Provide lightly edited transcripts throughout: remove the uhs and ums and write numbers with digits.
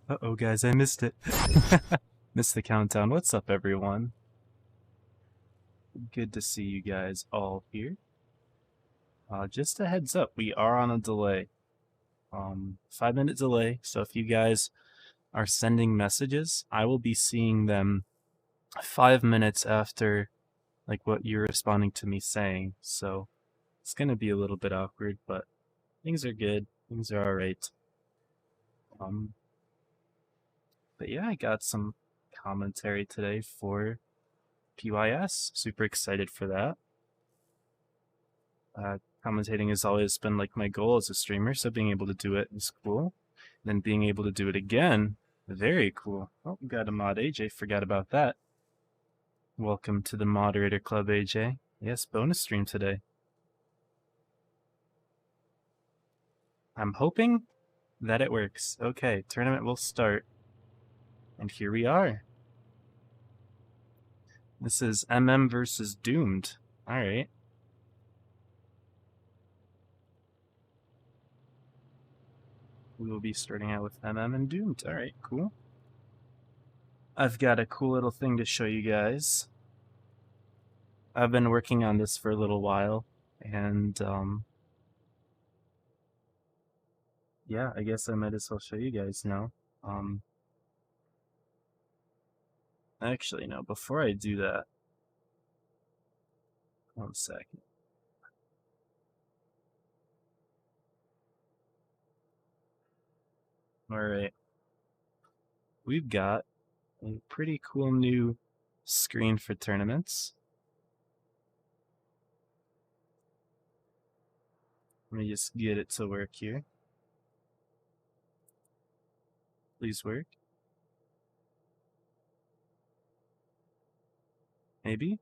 Uh-oh, guys, I missed it. Missed the countdown. What's up, everyone? Good to see you guys all here. Just a heads up, we are on a delay. 5-minute delay, so if you guys are sending messages, I will be seeing them 5 minutes after, like, what you're responding to me saying. So it's gonna be a little bit awkward, but things are good. Things are alright. But yeah, I got some commentary today for PYS. Super excited for that. Commentating has always been like my goal as a streamer, so being able to do it is cool. And then being able to do it again, very cool. Oh, we got a mod, AJ. Forgot about that. Welcome to the moderator club, AJ. Yes, bonus stream today. I'm hoping that it works. Okay, tournament will start. And here we are. This is MM versus Doomed. Alright. We will be starting out with MM and Doomed. Alright, cool. I've got a cool little thing to show you guys. I've been working on this for a little while, and yeah, I guess I might as well show you guys now. Actually, no, before I do that, 1 second. Alright. We've got a pretty cool new screen for tournaments. Let me just get it to work here. Please work. Maybe?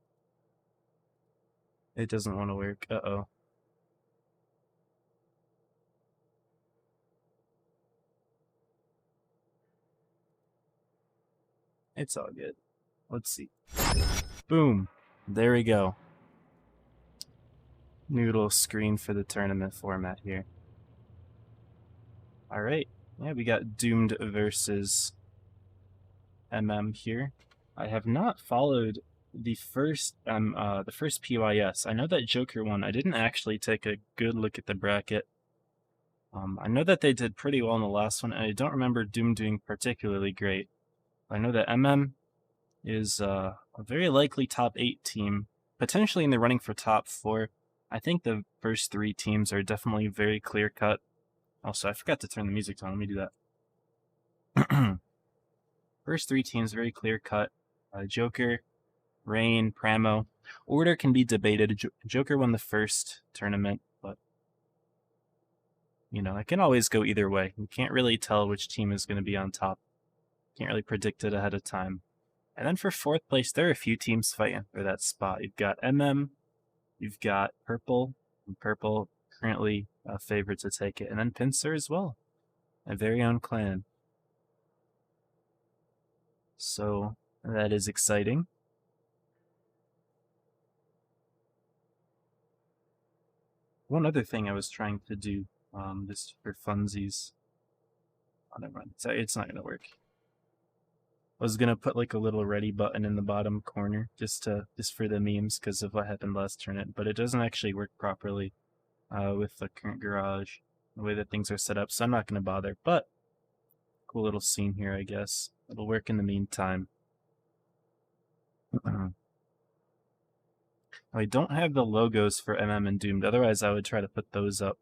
It doesn't want to work. Uh-oh. It's all good. Let's see. Boom. There we go. New little screen for the tournament format here. Alright. Yeah, we got Doomed versus MM here. I have not followed the first PYS. I know that Joker won. I didn't actually take a good look at the bracket. I know that they did pretty well in the last one, and I don't remember Doom doing particularly great. I know that MM is a very likely top 8 team, potentially in the running for top 4. I think the first 3 teams are definitely very clear-cut. Also, I forgot to turn the music on. Let me do that. First 3 teams, very clear-cut. Joker, Rain, Pramo. Order can be debated. Joker won the first tournament, but you know, it can always go either way. You can't really tell which team is going to be on top. Can't really predict it ahead of time. And then for 4th place, there are a few teams fighting for that spot. You've got MM, you've got Purple, and Purple currently a favorite to take it, and then Pincer as well, a very own clan. So that is exciting. One other thing I was trying to do, just for funsies. Oh, never mind. It's not gonna work. I was gonna put like a little ready button in the bottom corner just for the memes because of what happened last tournament, but it doesn't actually work properly with the current garage, the way that things are set up, so I'm not gonna bother. But cool little scene here, I guess. It'll work in the meantime. I don't have the logos for MM and Doomed, otherwise I would try to put those up.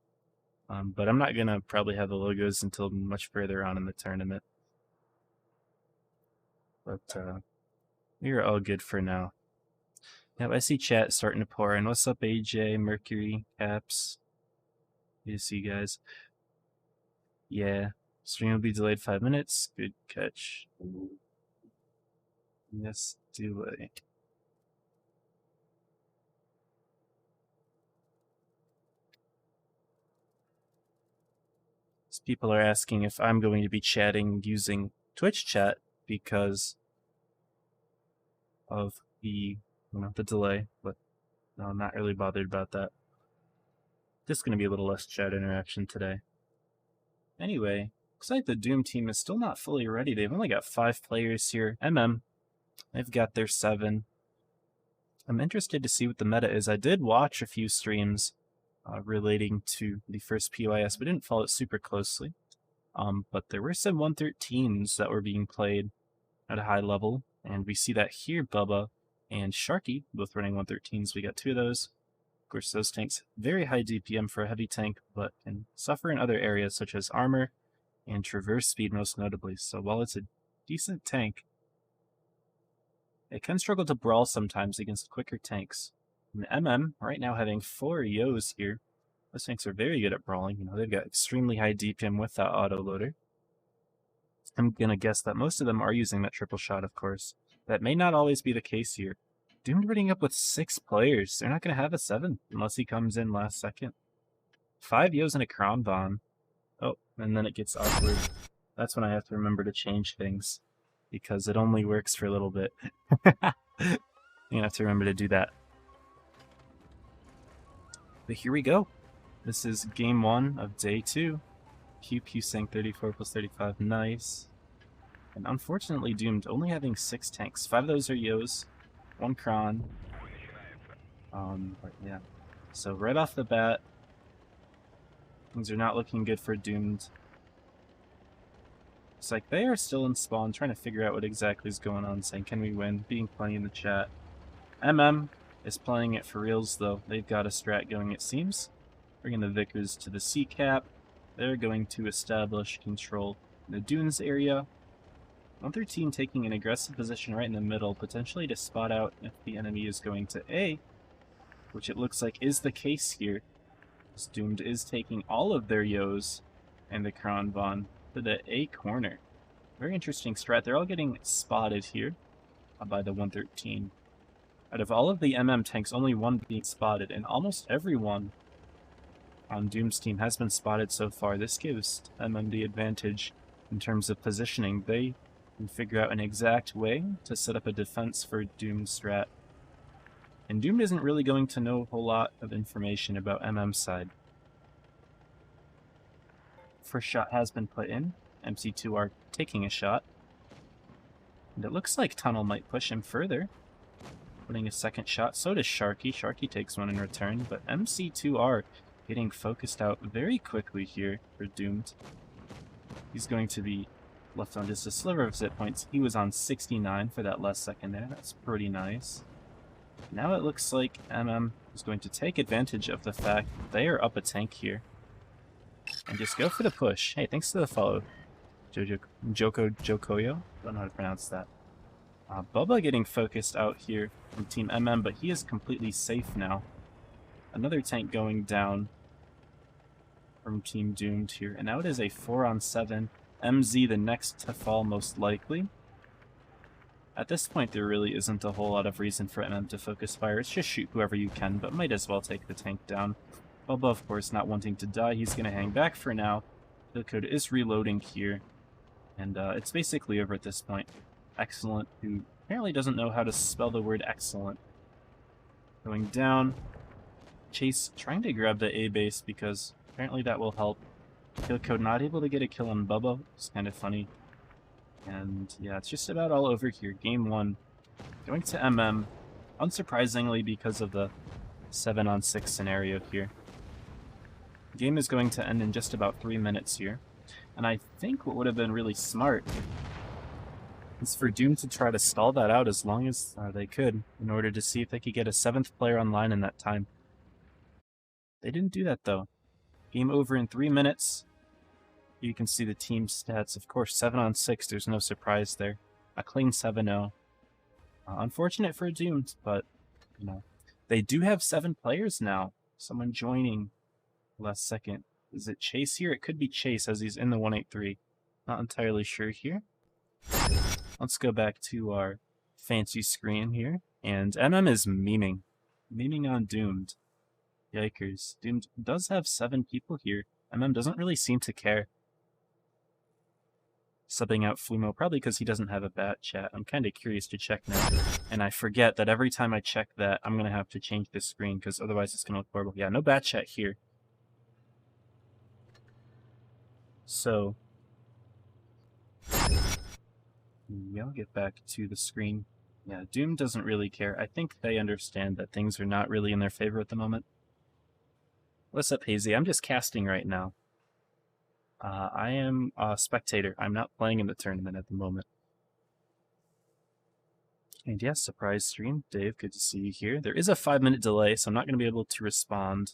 But I'm not gonna probably have the logos until much further on in the tournament. But we're all good for now. Yep, I see chat starting to pour in. What's up, AJ, Mercury, Caps? Good to see you guys. Yeah, stream will be delayed 5 minutes. Good catch. Yes, delay. People are asking if I'm going to be chatting using Twitch chat because of the delay, but no, I'm not really bothered about that. Just gonna be a little less chat interaction today. Anyway, Looks like the Doom team is still not fully ready. They've only got 5 players here. They've got their 7. I'm interested to see what the meta is. I did watch a few streams relating to the first PYS, but didn't follow it super closely. But there were some 113s that were being played at a high level, and we see that here. Bubba and Sharky both running 113s. We got 2 of those. Of course, those tanks, very high DPM for a heavy tank, but can suffer in other areas such as armor and traverse speed most notably. So while it's a decent tank, it can struggle to brawl sometimes against quicker tanks. And right now having 4 Yos here. Those tanks are very good at brawling. You know, they've got extremely high DPM with that autoloader. I'm gonna guess that most of them are using that triple shot, of course. That may not always be the case here. Doomed running up with 6 players. They're not gonna have a 7 unless he comes in last second. 5 Yos and a Crown Bomb. Oh, and then it gets awkward. That's when I have to remember to change things, because it only works for a little bit. You have to remember to do that. But here we go. This is game 1 of day 2. Pew saying 34 plus 35, nice. And unfortunately Doomed only having 6 tanks. 5 of those are Yos, 1 Kron. But yeah. So right off the bat, things are not looking good for Doomed. It's like they are still in spawn, trying to figure out what exactly is going on, saying, can we win? Being plenty in the chat. Is playing it for reals, though. They've got a strat going, it seems. Bringing the Vickers to the C-cap. They're going to establish control in the Dunes area. 113 taking an aggressive position right in the middle, potentially to spot out if the enemy is going to A, which it looks like is the case here. This Doomed is taking all of their Yos and the Crown Von to the A corner. Very interesting strat. They're all getting spotted here by the 113. Out of all of the tanks, only 1 being spotted, and almost everyone on Doom's team has been spotted so far. This gives the advantage in terms of positioning. They can figure out an exact way to set up a defense for Doom's strat. And Doomed isn't really going to know a whole lot of information about side. First shot has been put in. MC2 are taking a shot. And it looks like Tunnel might push him further. Putting a second shot. So does Sharky. Sharky takes one in return. But MC2 are getting focused out very quickly here for Doomed. He's going to be left on just a sliver of zip points. He was on 69 for that last second there. That's pretty nice. Now it looks like is going to take advantage of the fact that they are up a tank here. And just go for the push. Hey, thanks to the follow, Jokoyo. Don't know how to pronounce that. Bubba getting focused out here from Team but he is completely safe now. Another tank going down from Team Doomed here. And now it is a 4-on-7. MZ the next to fall most likely. At this point, there really isn't a whole lot of reason for to focus fire. It's just shoot whoever you can, but might as well take the tank down. Bubba, of course, not wanting to die. He's going to hang back for now. The code is reloading here. And it's basically over at this point. Excellent, who apparently doesn't know how to spell the word excellent. Going down. Chase trying to grab the A base because apparently that will help. Kill code not able to get a kill on Bubba. It's kind of funny. And yeah, it's just about all over here. Game 1. Going to unsurprisingly because of the 7-on-6 scenario here. The game is going to end in just about 3 minutes here. And I think what would have been really smart is for Doom to try to stall that out as long as they could in order to see if they could get a 7th player online in that time. They didn't do that though. Game over in 3 minutes. You can see the team stats. Of course, 7-on-6, there's no surprise there. A clean 7-0. Unfortunate for Doomed, but, you know, they do have 7 players now. Someone joining last second. Is it Chase here? It could be Chase as he's in the 183. Not entirely sure here. Let's go back to our fancy screen here. And is memeing. Memeing on Doomed. Yikers. Doomed does have 7 people here. Doesn't really seem to care. Subbing out Flumo, probably because he doesn't have a bat chat. I'm kind of curious to check now. And I forget that every time I check that, I'm going to have to change this screen, because otherwise it's going to look horrible. Yeah, no bat chat here. So, Yeah, I'll get back to the screen. Yeah, Doom doesn't really care. I think they understand that things are not really in their favor at the moment. What's up, Hazy? I'm just casting right now. I am a spectator. I'm not playing in the tournament at the moment. And yes, surprise stream. Dave, good to see you here. There is a 5-minute delay, so I'm not going to be able to respond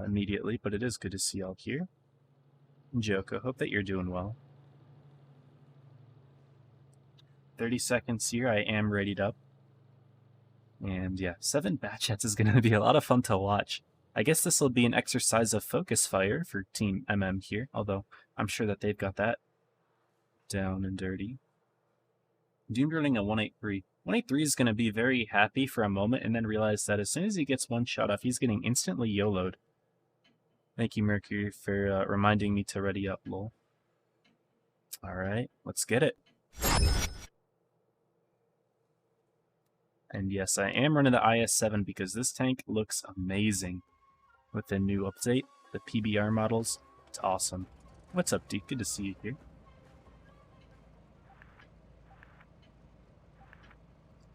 immediately, but it is good to see y'all here. And Joko, hope that you're doing well. 30 seconds here. I am readied up. And yeah, 7 batch hats is going to be a lot of fun to watch. I guess this will be an exercise of focus fire for Team MM here, although I'm sure that they've got that down and dirty. Doomed running a 183. 183 is going to be very happy for a moment and then realize that as soon as he gets one shot off, he's getting instantly YOLO'd. Thank you, Mercury, for reminding me to ready up, lol. Alright, let's get it. And yes, I am running the IS-7 because this tank looks amazing. With the new update, the PBR models, it's awesome. What's up, Duke? Good to see you here.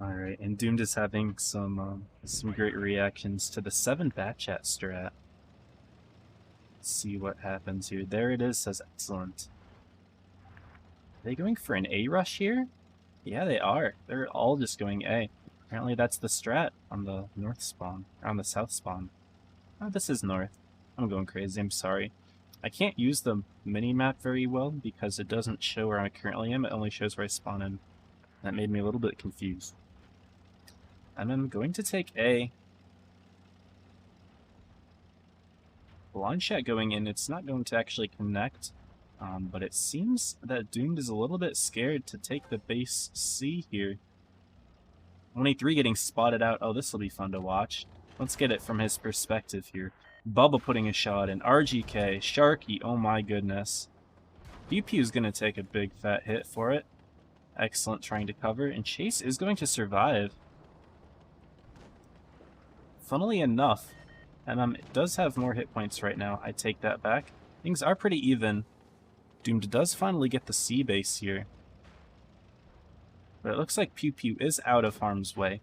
Alright, and Doomed is having some great reactions to the 7 bat chat strat. Let's see what happens here. There it is, says excellent. Are they going for an A rush here? Yeah, they are. They're all just going A. Apparently that's the strat on the north spawn, or on the south spawn. Oh, this is north. I'm going crazy, I'm sorry. I can't use the mini-map very well because it doesn't show where I currently am, it only shows where I spawn in. That made me a little bit confused. And I'm going to take A. Blind shot going in, it's not going to actually connect, but it seems that Doomed is a little bit scared to take the base C here. 183 getting spotted out. Oh, this will be fun to watch. Let's get it from his perspective here. Bubba putting a shot in. RGK, Sharky, oh my goodness. Pew Pew's going to take a big fat hit for it. Excellent trying to cover, and Chase is going to survive. Funnily enough, it does have more hit points right now. I take that back. Things are pretty even. Doomed does finally get the C base here. But it looks like Pew Pew is out of harm's way.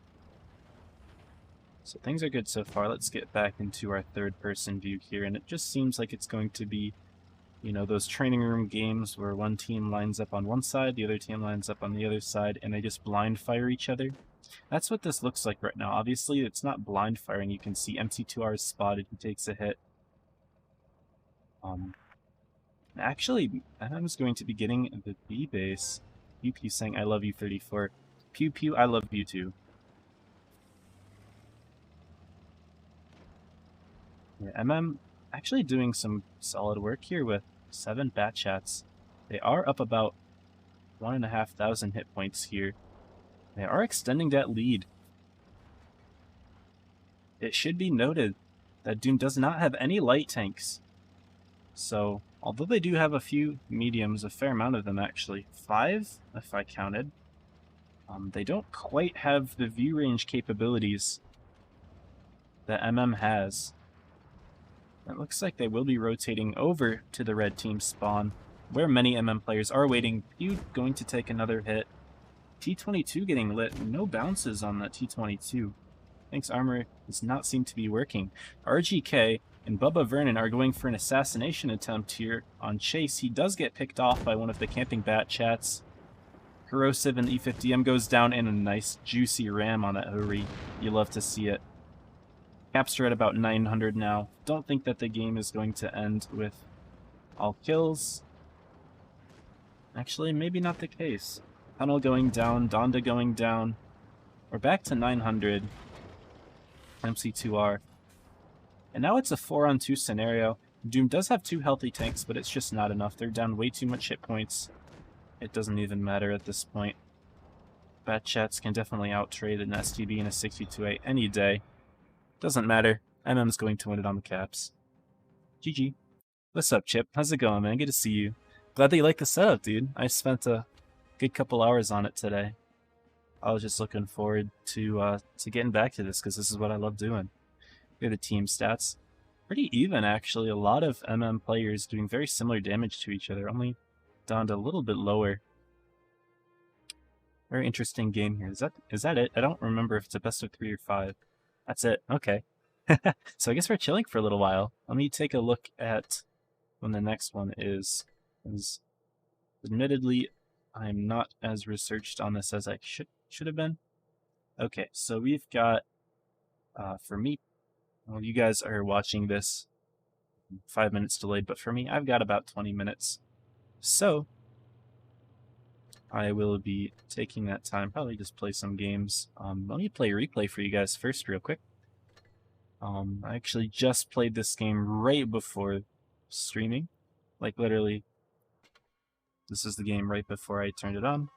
So things are good so far. Let's get back into our third-person view here, and it just seems like it's going to be, you know, those training room games where one team lines up on one side, the other team lines up on the other side, and they just blind fire each other. That's what this looks like right now. Obviously, it's not blind firing. You can see MC2R is spotted. He takes a hit. Actually, MM's going to be getting the B base. Pew Pew saying, I love you, 34. Pew Pew, I love you too. Yeah, MM actually doing some solid work here with 7 bat chats. They are up about 1,500 hit points here. They are extending that lead. It should be noted that Doom does not have any light tanks. So, although they do have a few mediums, a fair amount of them actually, 5 if I counted, they don't quite have the view range capabilities that MM has. It looks like they will be rotating over to the red team spawn, where many MM players are waiting. Pew going to take another hit. T22 getting lit. No bounces on that T22. Thanks armor does not seem to be working. RGK and Bubba Vernon are going for an assassination attempt here on Chase. He does get picked off by one of the camping bat chats. Corrosive and E50M goes down in a nice juicy ram on that Hori. You love to see it. Caps are at about 900 now. Don't think that the game is going to end with all kills. Actually, maybe not the case. Tunnel going down, Donda going down. We're back to 900. MC2R. And now it's a 4-on-2 scenario. Doom does have 2 healthy tanks, but it's just not enough. They're down way too much hit points. It doesn't even matter at this point. Bat chats can definitely out-trade an STB and a 62A any day. Doesn't matter. MM's going to win it on the caps. GG. What's up, Chip? How's it going, man? Good to see you. Glad that you like the setup, dude. I spent a good couple hours on it today. I was just looking forward to getting back to this, because this is what I love doing. Here are the team stats. Pretty even, actually. A lot of MM players doing very similar damage to each other. Only down to a little bit lower. Very interesting game here. Is that it? I don't remember if it's a best of 3 or 5. That's it. Okay. So I guess we're chilling for a little while. Let me take a look at when the next one is. Admittedly, I'm not as researched on this as I should have been. Okay, so we've got, for me, well, you guys are watching this 5 minutes delayed, but for me, I've got about 20 minutes. So, I will be taking that time, probably just play some games. Let me play a replay for you guys first real quick. I actually just played this game right before streaming. Like, literally, this is the game right before I turned it on.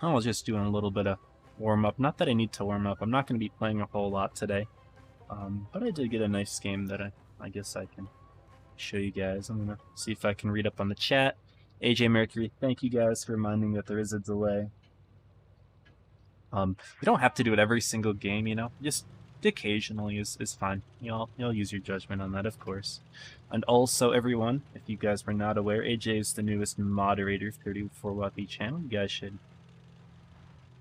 I was just doing a little bit of warm-up. Not that I need to warm up. I'm not going to be playing a whole lot today. But I did get a nice game that I guess I can show you guys. I'm going to see if I can read up on the chat. AJ Mercury, thank you guys for reminding that there is a delay. You don't have to do it every single game, you know. Just occasionally is fine. You'll use your judgment on that, of course. And also, everyone, if you guys were not aware, AJ is the newest moderator for 34WP channel. You guys should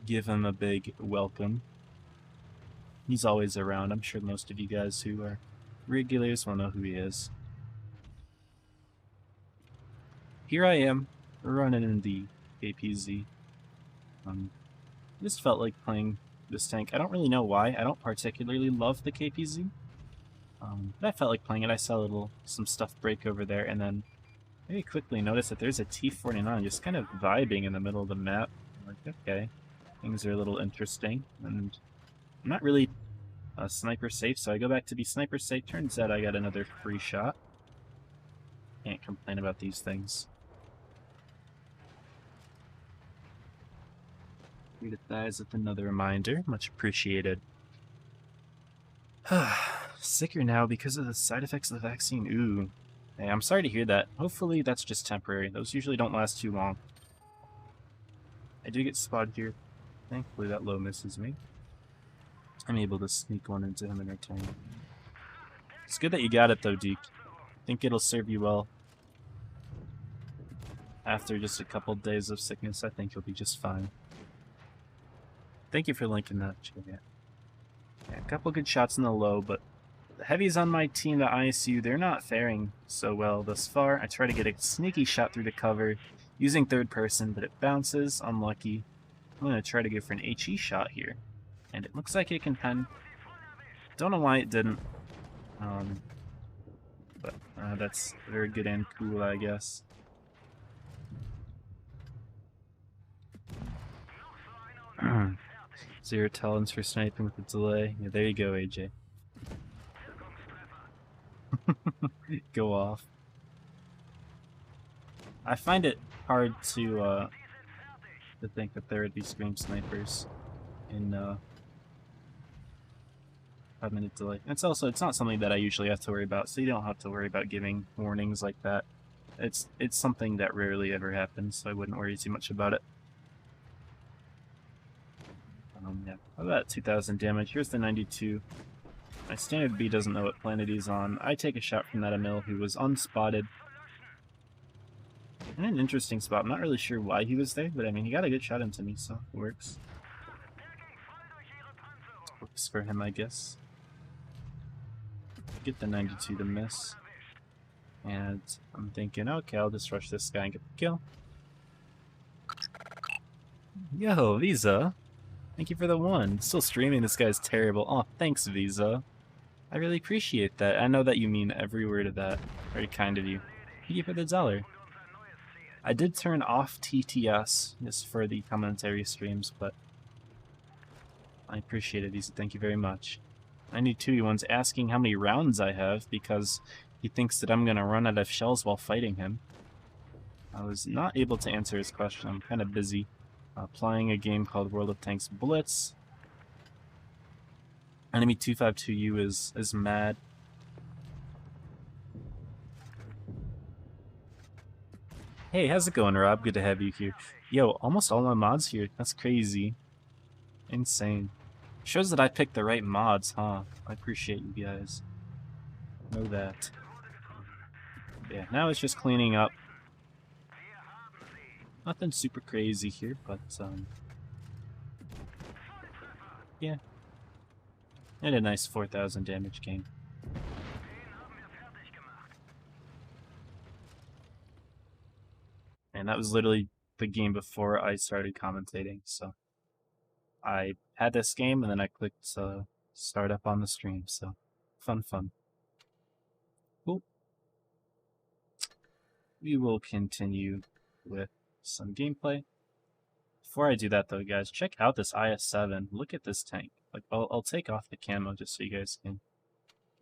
give him a big welcome. He's always around. I'm sure most of you guys who are regulars will know who he is. Here I am, running in the APZ. Just felt like playing this tank. I don't really know why. I don't particularly love the KPZ. But I felt like playing it. I saw some stuff break over there, and then very quickly noticed that there's a T-49 just kind of vibing in the middle of the map. I'm like, okay, things are a little interesting, and I'm not really sniper safe, so I go back to be sniper safe. Turns out I got another free shot. Can't complain about these things. Read the thighs with another reminder. Much appreciated. Sicker now because of the side effects of the vaccine. Ooh. Hey, I'm sorry to hear that. Hopefully that's just temporary. Those usually don't last too long. I do get spotted here. Thankfully that low misses me. I'm able to sneak one into him in return. It's good that you got it though, Deke. I think it'll serve you well. After just a couple days of sickness, I think you'll be just fine. Thank you for linking that, yeah, a couple good shots in the low, but the heavies on my team, the ISU, they're not faring so well thus far. I try to get a sneaky shot through the cover using third person, but it bounces. Unlucky. I'm going to try to go for an HE shot here, and it looks like it can pen. Don't know why it didn't, but that's very good and cool, I guess. Zero talents for sniping with a delay. Yeah, there you go, AJ. Go off. I find it hard to think that there would be scream snipers in 5-minute delay. It's not something that I usually have to worry about, so you don't have to worry about giving warnings like that. It's something that rarely ever happens, so I wouldn't worry too much about it. Yeah, about 2,000 damage. Here's the 92. My standard B doesn't know what planet he's on. I take a shot from that Emil who was unspotted. In an interesting spot. I'm not really sure why he was there, but I mean, he got a good shot into me, so it works. Works for him, I guess. Get the 92 to miss. And I'm thinking, okay, I'll just rush this guy and get the kill. Yo, Visa! Thank you for the 1. Still streaming, this guy's terrible. Oh, thanks, Visa. I really appreciate that. I know that you mean every word of that. Very kind of you. Thank you for the $1. I did turn off TTS just for the commentary streams, but I appreciate it, Visa. Thank you very much. 92-1's asking how many rounds I have because he thinks that I'm going to run out of shells while fighting him. I was not able to answer his question. I'm kind of busy. Playing a game called World of Tanks Blitz. Enemy 252U is mad. Hey, how's it going, Rob? Good to have you here. Yo, almost all my mods here. That's crazy. Insane. Shows that I picked the right mods, huh? I appreciate you guys. Know that. Yeah, now it's just cleaning up. Nothing super crazy here, but yeah. And a nice 4,000 damage gain. And that was literally the game before I started commentating, so I had this game and then I clicked start up on the stream, so fun. Cool. We will continue with some gameplay. Before I do that though, guys, check out this IS-7. Look at this tank. Like, I'll take off the camo just so you guys can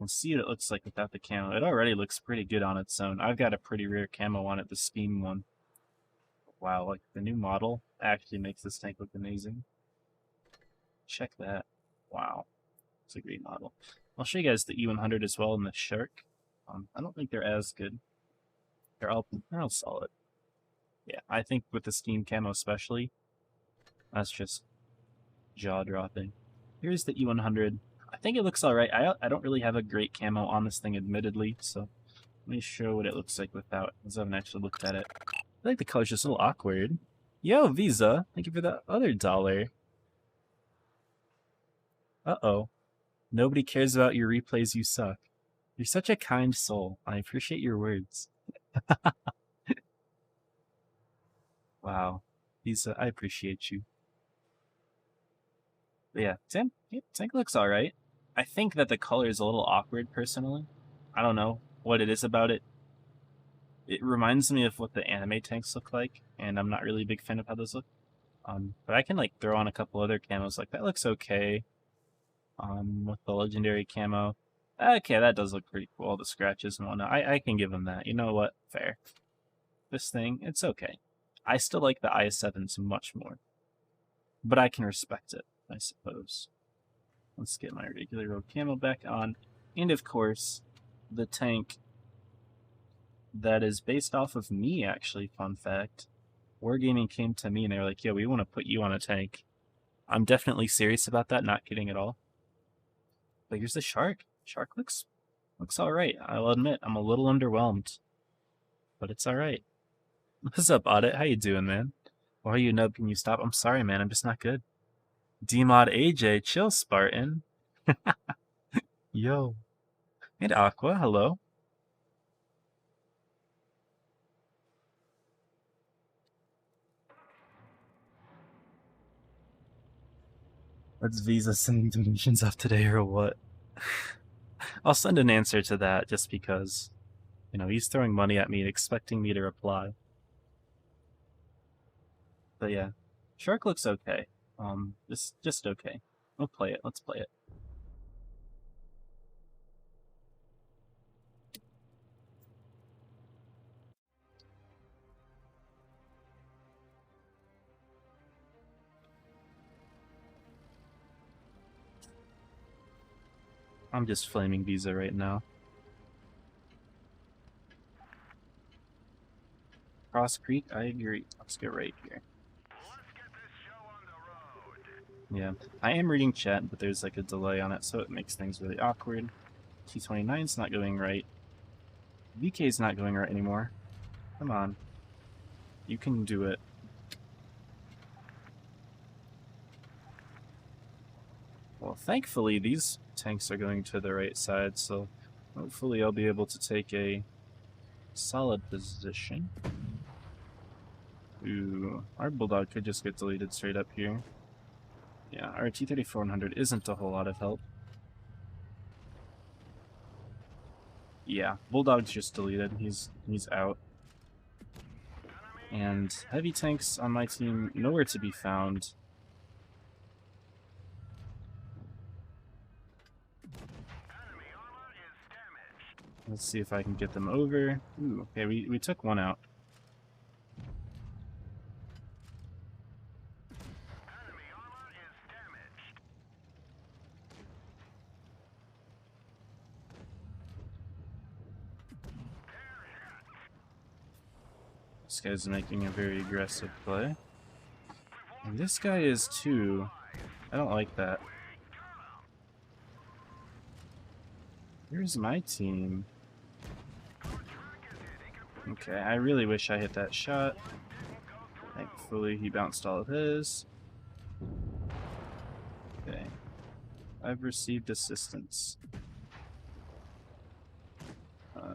see what it looks like without the camo. It already looks pretty good on its own. I've got a pretty rare camo on it, the Steam one. Wow, like the new model actually makes this tank look amazing. Check that. Wow. It's a great model. I'll show you guys the E100 as well and the Shark. I don't think they're as good. They're all solid. Yeah, I think with the Steam camo especially, that's just jaw-dropping. Here's the E100. I think it looks alright. I don't really have a great camo on this thing, admittedly, so let me show what it looks like without, as I haven't actually looked at it. I think the color's just a little awkward. Yo, Visa, thank you for the other $1. Uh-oh. Nobody cares about your replays, you suck. You're such a kind soul. I appreciate your words. Wow. Visa, I appreciate you. But yeah, tank looks alright. I think that the color is a little awkward, personally. I don't know what it is about it. It reminds me of what the anime tanks look like, and I'm not really a big fan of how those look. But I can like throw on a couple other camos. Like that looks okay. With the legendary camo. Okay, that does look pretty cool. All the scratches and whatnot. I can give them that. You know what? Fair. This thing, it's okay. I still like the IS-7s much more. But I can respect it, I suppose. Let's get my regular road camo back on. And of course, the tank that is based off of me, actually, fun fact. Wargaming came to me and they were like, yo, we want to put you on a tank. I'm definitely serious about that, not kidding at all. But here's the Shark. Shark looks alright. I'll admit, I'm a little underwhelmed. But it's alright. What's up, Audit? How you doing, man? Why are you nub? Can you stop? I'm sorry, man. I'm just not good. Dmod AJ, chill, Spartan. Yo. And Aqua, hello. Let's Visa sending donations up today or what? I'll send an answer to that just because, you know, he's throwing money at me and expecting me to reply. But yeah, Shark looks okay. Just okay. We'll play it. Let's play it. I'm just flaming Visa right now. Cross Creek, I agree. Let's get right here. Yeah, I am reading chat, but there's like a delay on it, so it makes things really awkward. T29's not going right. VK's not going right anymore. Come on. You can do it. Well, thankfully, these tanks are going to the right side, so hopefully I'll be able to take a solid position. Ooh, our Bulldog could just get deleted straight up here. Yeah, our T-3400 isn't a whole lot of help. Yeah, Bulldog's just deleted. He's out. And heavy tanks on my team, nowhere to be found. Let's see if I can get them over. Ooh, okay, we took one out. This guy's making a very aggressive play. And this guy is too. I don't like that. Here's my team. Okay, I really wish I hit that shot. Thankfully, he bounced all of his. Okay. I've received assistance.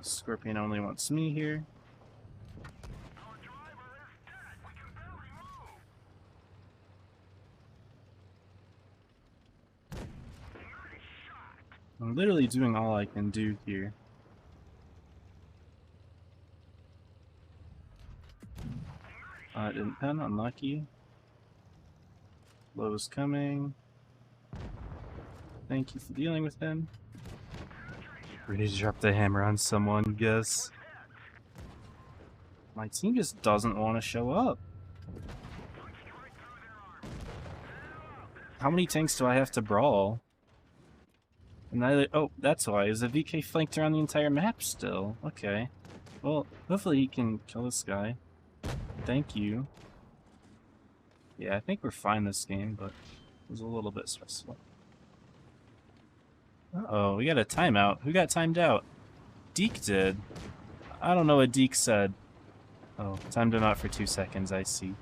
Scorpion only wants me here. I'm literally doing all I can do here. Didn't pen, unlucky. Low's coming. Thank you for dealing with him. Ready to drop the hammer on someone, guess. My team just doesn't want to show up. How many tanks do I have to brawl? And oh, that's why. Is the VK flanked around the entire map still? Okay. Well, hopefully he can kill this guy. Thank you. Yeah, I think we're fine this game, but it was a little bit stressful. Uh-oh, we got a timeout. Who got timed out? Deke did. I don't know what Deke said. Oh, timed him out for 2 seconds, I see.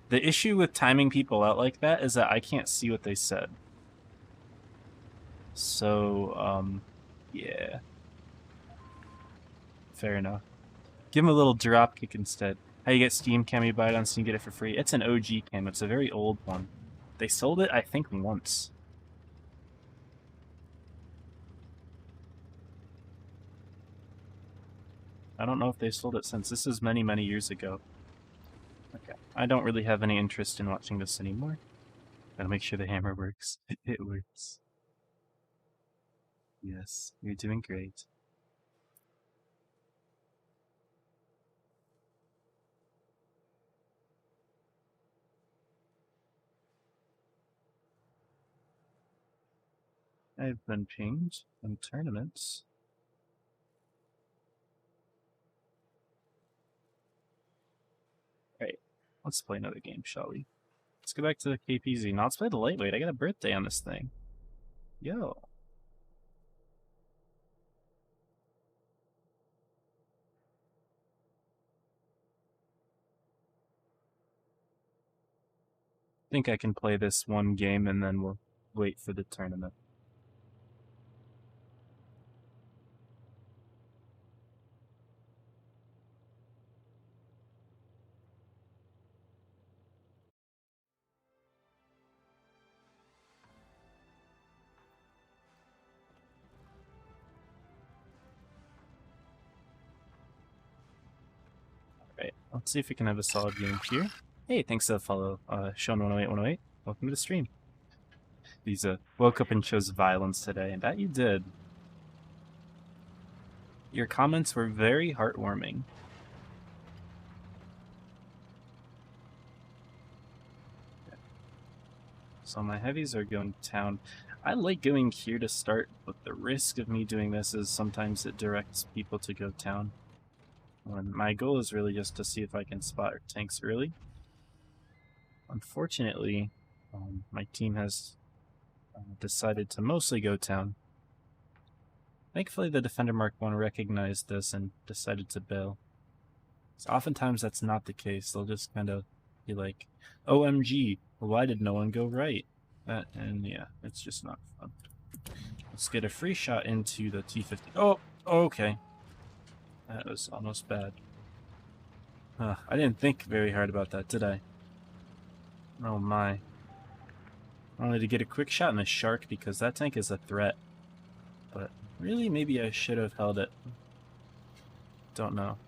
The issue with timing people out like that is that I can't see what they said. So, yeah. Fair enough. Give him a little drop kick instead. How you get Steam Cam, you buy it on Steam, get it for free. It's an OG cam, it's a very old one. They sold it, I think, once. I don't know if they sold it since. This is many, many years ago. Okay. I don't really have any interest in watching this anymore. Gotta make sure the hammer works. It works. Yes, you're doing great. I've been pinged in tournaments. Alright, let's play another game, shall we? Let's go back to the KPZ. Now let's play the lightweight. I got a birthday on this thing. Yo. I think I can play this one game and then we'll wait for the tournament. Alright, let's see if we can have a solid game here. Hey, thanks for the follow, Sean108. Welcome to the stream. These woke up and chose violence today, and that you did. Your comments were very heartwarming. Okay. So my heavies are going town. I like going here to start, but the risk of me doing this is sometimes it directs people to go town. When my goal is really just to see if I can spot our tanks early. Unfortunately, my team has decided to mostly go town. Thankfully, the Defender Mark I recognized this and decided to bail. So oftentimes that's not the case. They'll just kind of be like, OMG, why did no one go right? And yeah, it's just not fun. Let's get a free shot into the T-50. Oh, okay. That was almost bad. I didn't think very hard about that, did I? Oh my. I wanted to get a quick shot in the Shark because that tank is a threat. But really, maybe I should have held it. Don't know.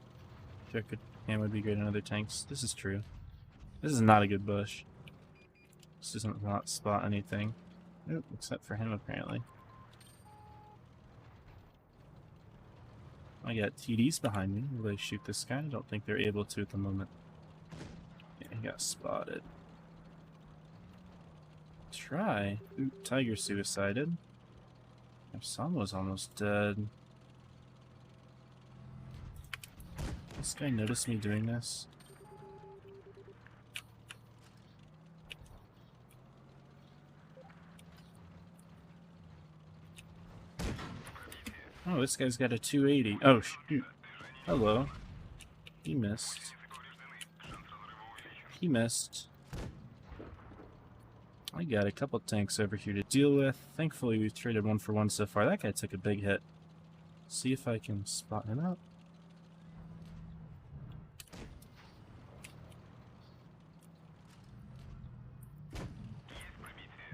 Shark cam would be great on other tanks. This is true. This is not a good bush. This doesn't not spot anything. Nope, except for him apparently. I got TDs behind me. Will they shoot this guy? I don't think they're able to at the moment. Yeah, he got spotted. Try. Ooh, Tiger suicided. Our son was almost dead. This guy noticed me doing this. Oh, this guy's got a 280. Oh, shoot. Hello. He missed. he missed. I got a couple tanks over here to deal with. Thankfully, we've traded 1-for-1 so far. That guy took a big hit. See if I can spot him out.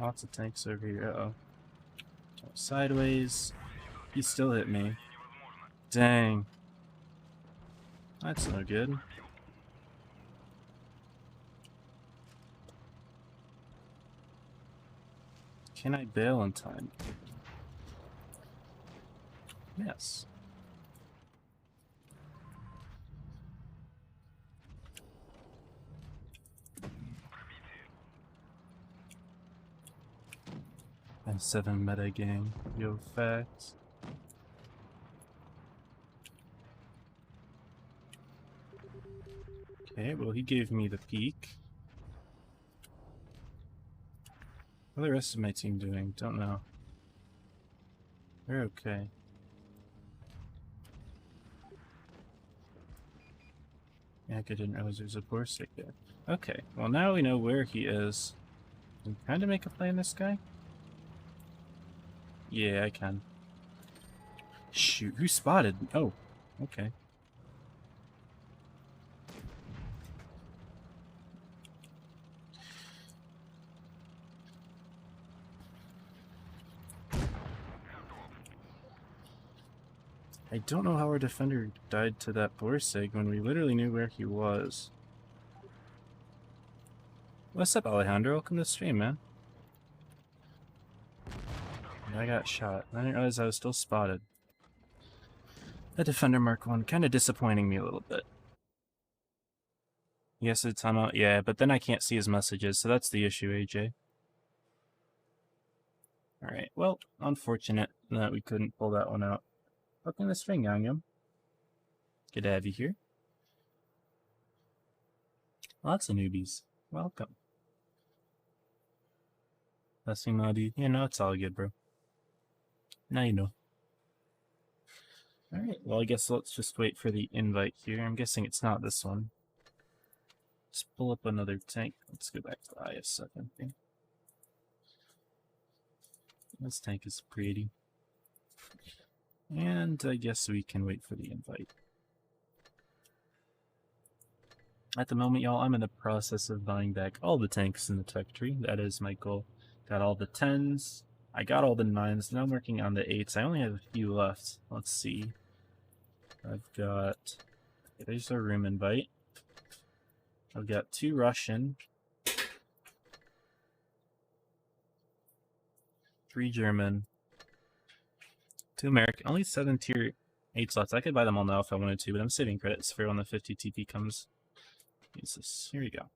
Lots of tanks over here. Uh-oh. Sideways. He still hit me. Dang. That's no good. Can I bail in time? Yes. And 7 meta gang. Yo, facts. Okay, well, he gave me the peak. What are the rest of my team doing? Don't know. They're okay. Yeah, I didn't realize there's a Borsig there. Okay, well now we know where he is. Can we kind of make a play on this guy? Yeah, I can. Shoot, who spotted? Oh, okay. I don't know how our defender died to that Borsig when we literally knew where he was. What's up, Alejandro? Welcome to the stream, man. I got shot. I didn't realize I was still spotted. That defender Mark 1 kind of disappointing me a little bit. Yes, it's timeout. Yeah, but then I can't see his messages, so that's the issue, AJ. Alright, well, unfortunate that we couldn't pull that one out. Welcome to the string, Yangyam. Good to have you here. Lots of newbies. Welcome. Blessing Modi. You know, it's all good, bro. Now you know. Alright, well, I guess let's just wait for the invite here. I'm guessing it's not this one. Let's pull up another tank. Let's go back to the IS-7 thing. This tank is pretty. And I guess we can wait for the invite. At the moment, y'all, I'm in the process of buying back all the tanks in the tech tree. That is my goal. Got all the 10s. I got all the 9s. Now I'm working on the 8s. I only have a few left. Let's see. I've got... Okay, there's a room invite. I've got 2 Russian. 3 German. 2 American. Only 7 tier 8 slots. I could buy them all now if I wanted to, but I'm saving credits for when the 50 TP comes. Use this. Here we go.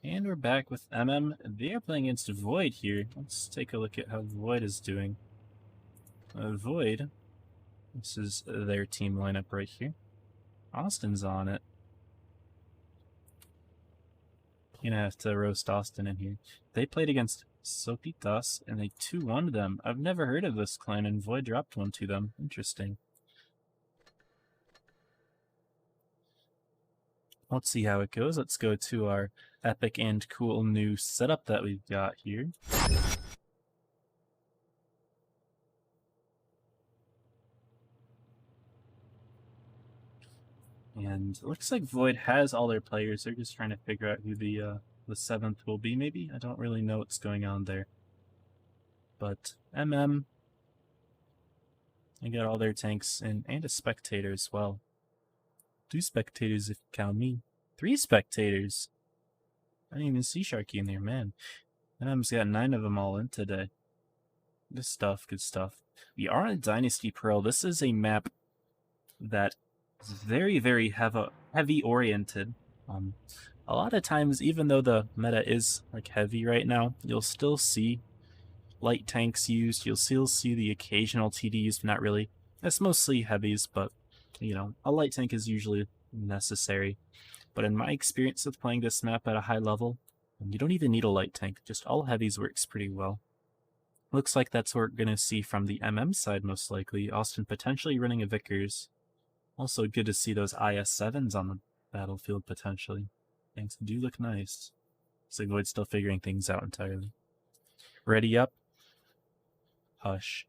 And we're back with MM. They are playing against Void here. Let's take a look at how Void is doing. Void. This is their team lineup right here. Austin's on it. Gonna have to roast Austin in here. They played against Sopitas, and they 2-1'd them. I've never heard of this clan, and Void dropped one to them. Interesting. Let's see how it goes. Let's go to our epic and cool new setup that we've got here. And it looks like Void has all their players. They're just trying to figure out who the 7th will be, maybe? I don't really know what's going on there. But MM, they got all their tanks and a spectator as well. 2 spectators if you count me. 3 spectators. I didn't even see Sharky in there, man. MM's got 9 of them all in today. Good stuff, good stuff. We are on Dynasty Pearl. This is a map that is very, very heavy oriented. A lot of times, even though the meta is like heavy right now, you'll still see light tanks used. You'll still see the occasional TD used, not really. It's mostly heavies, but you know, a light tank is usually necessary. But in my experience with playing this map at a high level, you don't even need a light tank. Just all heavies works pretty well. Looks like that's what we're going to see from the MM side most likely. Austin potentially running a Vickers. Also good to see those IS-7s on the battlefield potentially. Things do look nice. So Void's still figuring things out entirely. Ready up. Hush.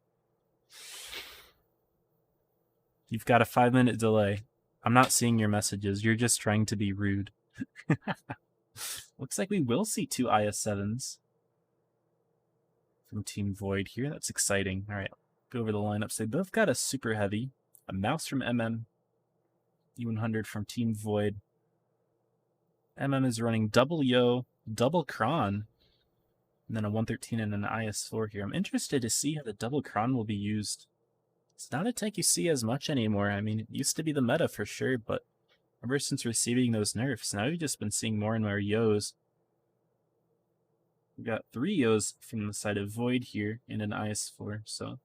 You've got a 5-minute delay. I'm not seeing your messages. You're just trying to be rude. Looks like we will see 2 IS-7s from Team Void here. That's exciting. All right, go over the lineups. They both got a super heavy, a mouse from MM, E100 from Team Void. MM is running double Yo, double Kron, and then a 113 and an IS-4 here. I'm interested to see how the double Kron will be used. It's not a tank you see as much anymore. I mean, it used to be the meta for sure, but ever since receiving those nerfs, now we've just been seeing more and more Yos. We got 3 Yos from the side of Void here in an IS-4, so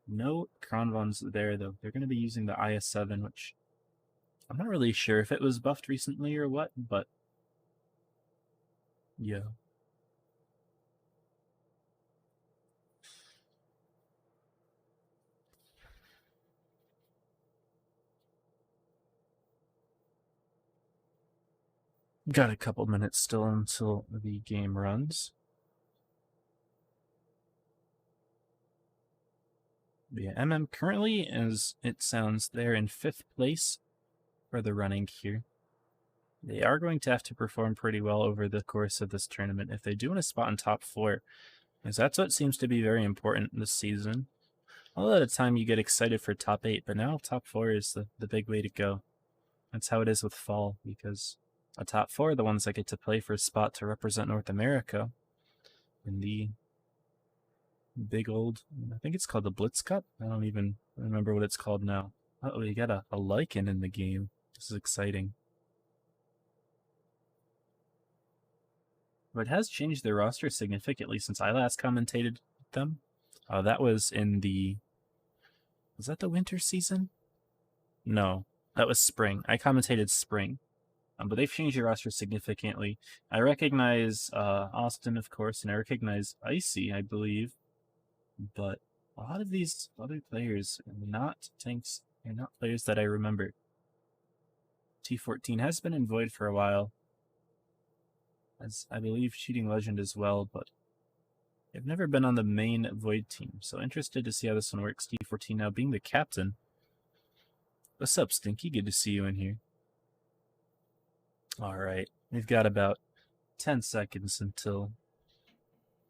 no Kronvons there, though. They're going to be using the IS-7, which I'm not really sure if it was buffed recently or what, but yeah. Got a couple minutes still until the game runs. But yeah, MM currently, as it sounds, they're in 5th place for the running here. They are going to have to perform pretty well over the course of this tournament if they do want to spot in top 4, because that's what seems to be very important this season. A lot of the time you get excited for top 8, but now top 4 is the big way to go. That's how it is with fall, because a top 4 are the ones that get to play for a spot to represent North America in the big old, I think it's called the Blitz Cup? I don't even remember what it's called now. Oh, you got a Lycan in the game. This is exciting. But it has changed their roster significantly since I last commentated them. That was in the... Was that the winter season? No, that was spring. I commentated spring. But they've changed their roster significantly. I recognize Austin, of course, and I recognize Icy, I believe. But a lot of these other players are not tanks. They're not players that I remember. T14 has been in Void for a while, as I believe Cheating Legend as well, but they've never been on the main Void team. So interested to see how this one works. T14 now being the captain. What's up, Stinky? Good to see you in here. Alright, we've got about 10 seconds until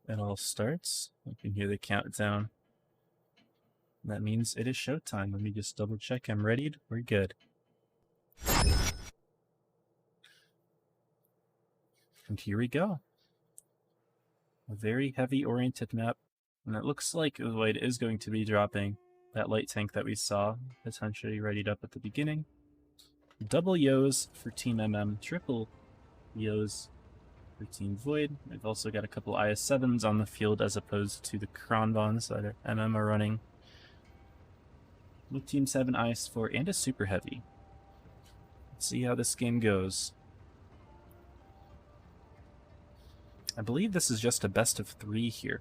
it all starts. You can hear the countdown. That means it is showtime. Let me just double check I'm ready. We're good. And here we go. A very heavy oriented map. And it looks like Void is going to be dropping that light tank that we saw, potentially readied up at the beginning. Double Yos for Team MM, triple Yos for Team Void. We've also got a couple IS-7s on the field as opposed to the Kronvons that MM are running. With Team 7 IS-4 and a Super Heavy. Let's see how this game goes. I believe this is just a best of 3 here.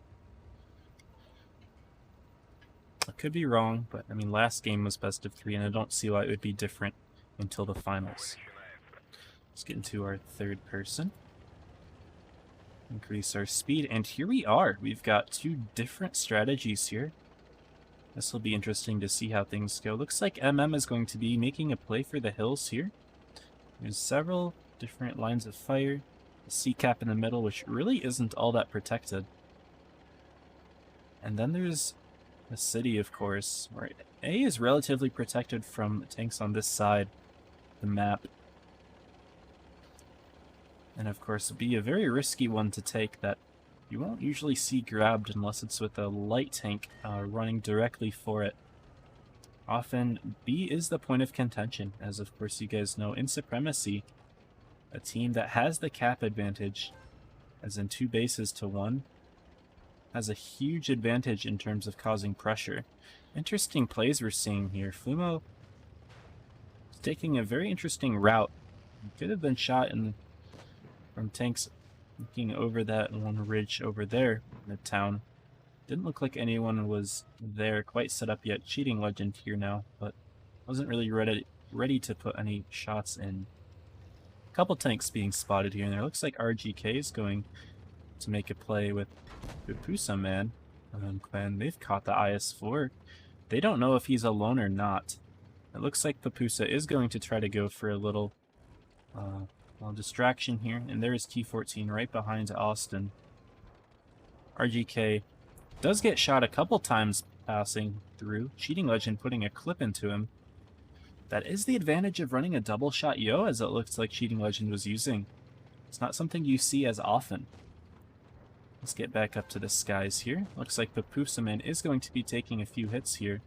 I could be wrong, but I mean last game was best of 3 and I don't see why it would be different until the finals. Let's get into our third person. Increase our speed, and here we are. We've got 2 different strategies here. This will be interesting to see how things go. Looks like MM is going to be making a play for the hills here. There's several different lines of fire. A C-cap in the middle, which really isn't all that protected. And then there's the city, of course, where A is relatively protected from tanks on this side of the map. And of course, B, a very risky one to take that you won't usually see grabbed unless it's with a light tank running directly for it. Often, B is the point of contention, as of course you guys know. In Supremacy, a team that has the cap advantage, as in 2 bases to 1, has a huge advantage in terms of causing pressure. Interesting plays we're seeing here. Flumo is taking a very interesting route. He could have been shot from tanks looking over that one ridge over there in the town. Didn't look like anyone was there quite set up yet. Cheating Legend here now, but wasn't really ready ready to put any shots in. A couple tanks being spotted here and there. Looks like RGK is going to make a play with Pupusa Man. Clan, they've caught the IS-4. They don't know if he's alone or not. It looks like Pupusa is going to try to go for a little distraction here, and there is T14 right behind Austin. RGK does get shot a couple times passing through. Cheating Legend putting a clip into him. That is the advantage of running a double shot Yo, as it looks like Cheating Legend was using. It's not something you see as often. Let's get back up to the skies here. Looks like the Pupusa Man is going to be taking a few hits here.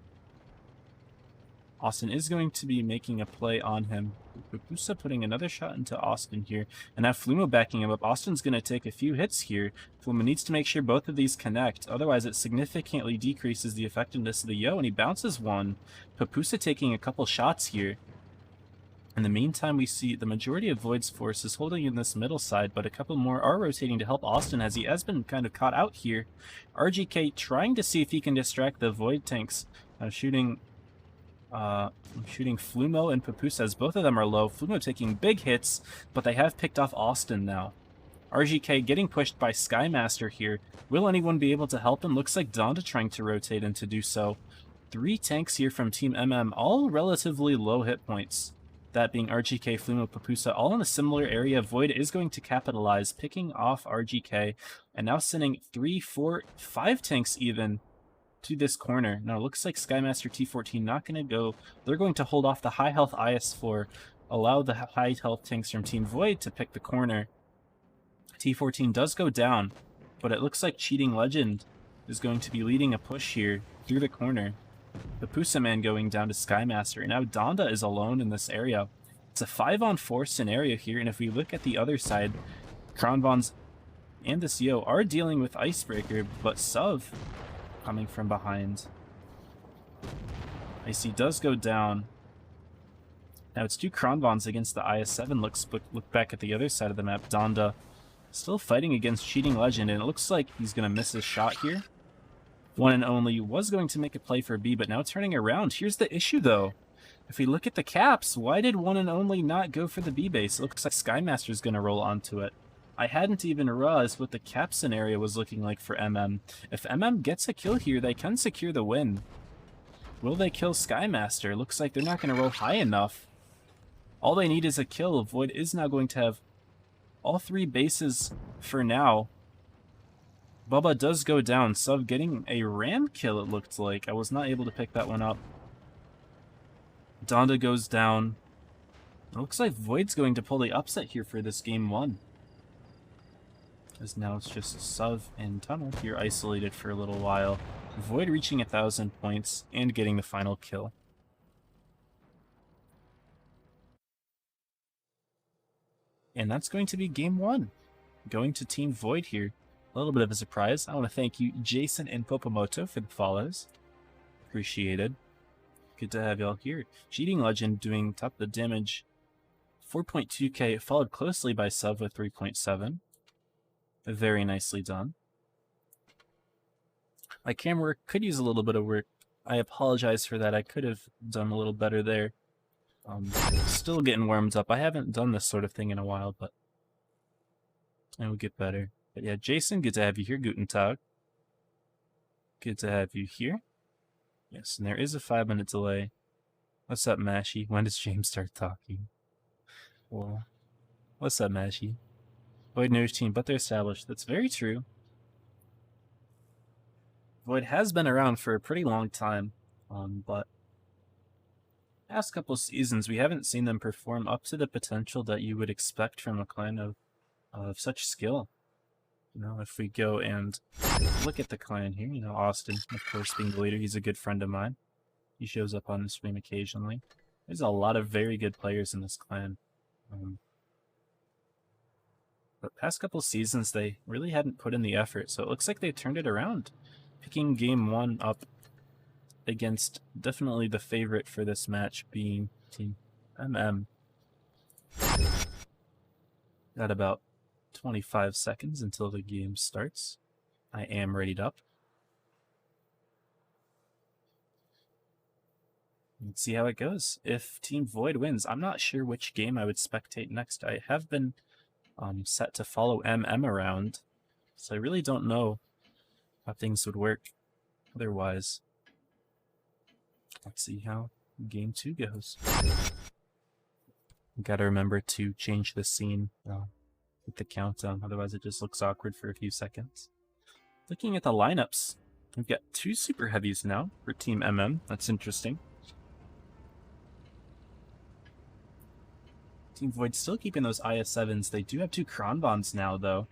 Austin is going to be making a play on him. Pupusa putting another shot into Austin here. And now Flumo backing him up. Austin's going to take a few hits here. Flumo needs to make sure both of these connect. Otherwise, it significantly decreases the effectiveness of the Yo, and he bounces one. Pupusa taking a couple shots here. In the meantime, we see the majority of Void's force is holding in this middle side, but a couple more are rotating to help Austin as he has been kind of caught out here. RGK trying to see if he can distract the Void tanks, shooting Flumo and Pupusa as both of them are low. Flumo taking big hits, but they have picked off Austin now. RGK getting pushed by Skymaster here. Will anyone be able to help him? Looks like Donda trying to rotate and to do so. 3 tanks here from Team MM, all relatively low hit points. That being RGK, Flumo, Pupusa, all in a similar area. Void is going to capitalize, picking off RGK, and now sending 3, 4, 5 tanks even to this corner. Now, it looks like Skymaster T14 not going to go. They're going to hold off the high health IS-4, allow the high health tanks from Team Void to pick the corner. T14 does go down, but it looks like Cheating Legend is going to be leading a push here through the corner. The Pupusa Man going down to Skymaster, and now Donda is alone in this area. It's a 5-on-4 scenario here, and if we look at the other side, Kronvons and this Yo are dealing with Icebreaker, but Suv coming from behind. Icy does go down. Now it's 2 Kronvons against the IS-7. Look back at the other side of the map. Donda still fighting against Cheating Legend, and it looks like he's going to miss his shot here. One and Only was going to make a play for B, but now turning around. Here's the issue, though. If we look at the caps, why did One and Only not go for the B base? It looks like Skymaster's going to roll onto it. I hadn't even realized what the cap scenario was looking like for MM. If MM gets a kill here, they can secure the win. Will they kill Skymaster? Looks like they're not going to roll high enough. All they need is a kill. Void is now going to have all 3 bases for now. Bubba does go down. Sub getting a ram kill, it looked like. I was not able to pick that one up. Donda goes down. It looks like Void's going to pull the upset here for this game 1. As now it's just Suv and Tunnel here isolated for a little while. Void reaching 1,000 points and getting the final kill. And that's going to be game 1. Going to Team Void here. A little bit of a surprise. I want to thank you, Jason and Popomoto, for the follows. Appreciated. Good to have y'all here. Cheating Legend doing top of the damage. 4.2k, followed closely by Sub with 3.7. Very nicely done. My camera work could use a little bit of work. I apologize for that. I could have done a little better there. Still getting warmed up. I haven't done this sort of thing in a while, but I will get better. But yeah, Jason, good to have you here. Guten Tag. Good to have you here. Yes, and there is a 5-minute delay. What's up, Mashy? When does James start talking? Well, what's up, Mashy? Void knows team, but they're established. That's very true. Void has been around for a pretty long time, but past couple seasons we haven't seen them perform up to the potential that you would expect from a clan of such skill. You know, if we go and look at the clan here, you know, Austin, of course, being the leader, he's a good friend of mine. He shows up on the stream occasionally. There's a lot of very good players in this clan. But past couple seasons, they really hadn't put in the effort, so it looks like they turned it around. Picking game 1 up against definitely the favorite for this match being Team MM. Got about 25 seconds until the game starts. I am readied up. Let's see how it goes. If Team Void wins, I'm not sure which game I would spectate next. I have been set to follow MM around, so I really don't know how things would work otherwise. Let's see how game 2 goes. Gotta remember to change the scene with the countdown, otherwise it just looks awkward for a few seconds. Looking at the lineups, we've got 2 super heavies now for Team MM. That's interesting. Team Void still keeping those IS-7s. They do have 2 Kronbons now, though.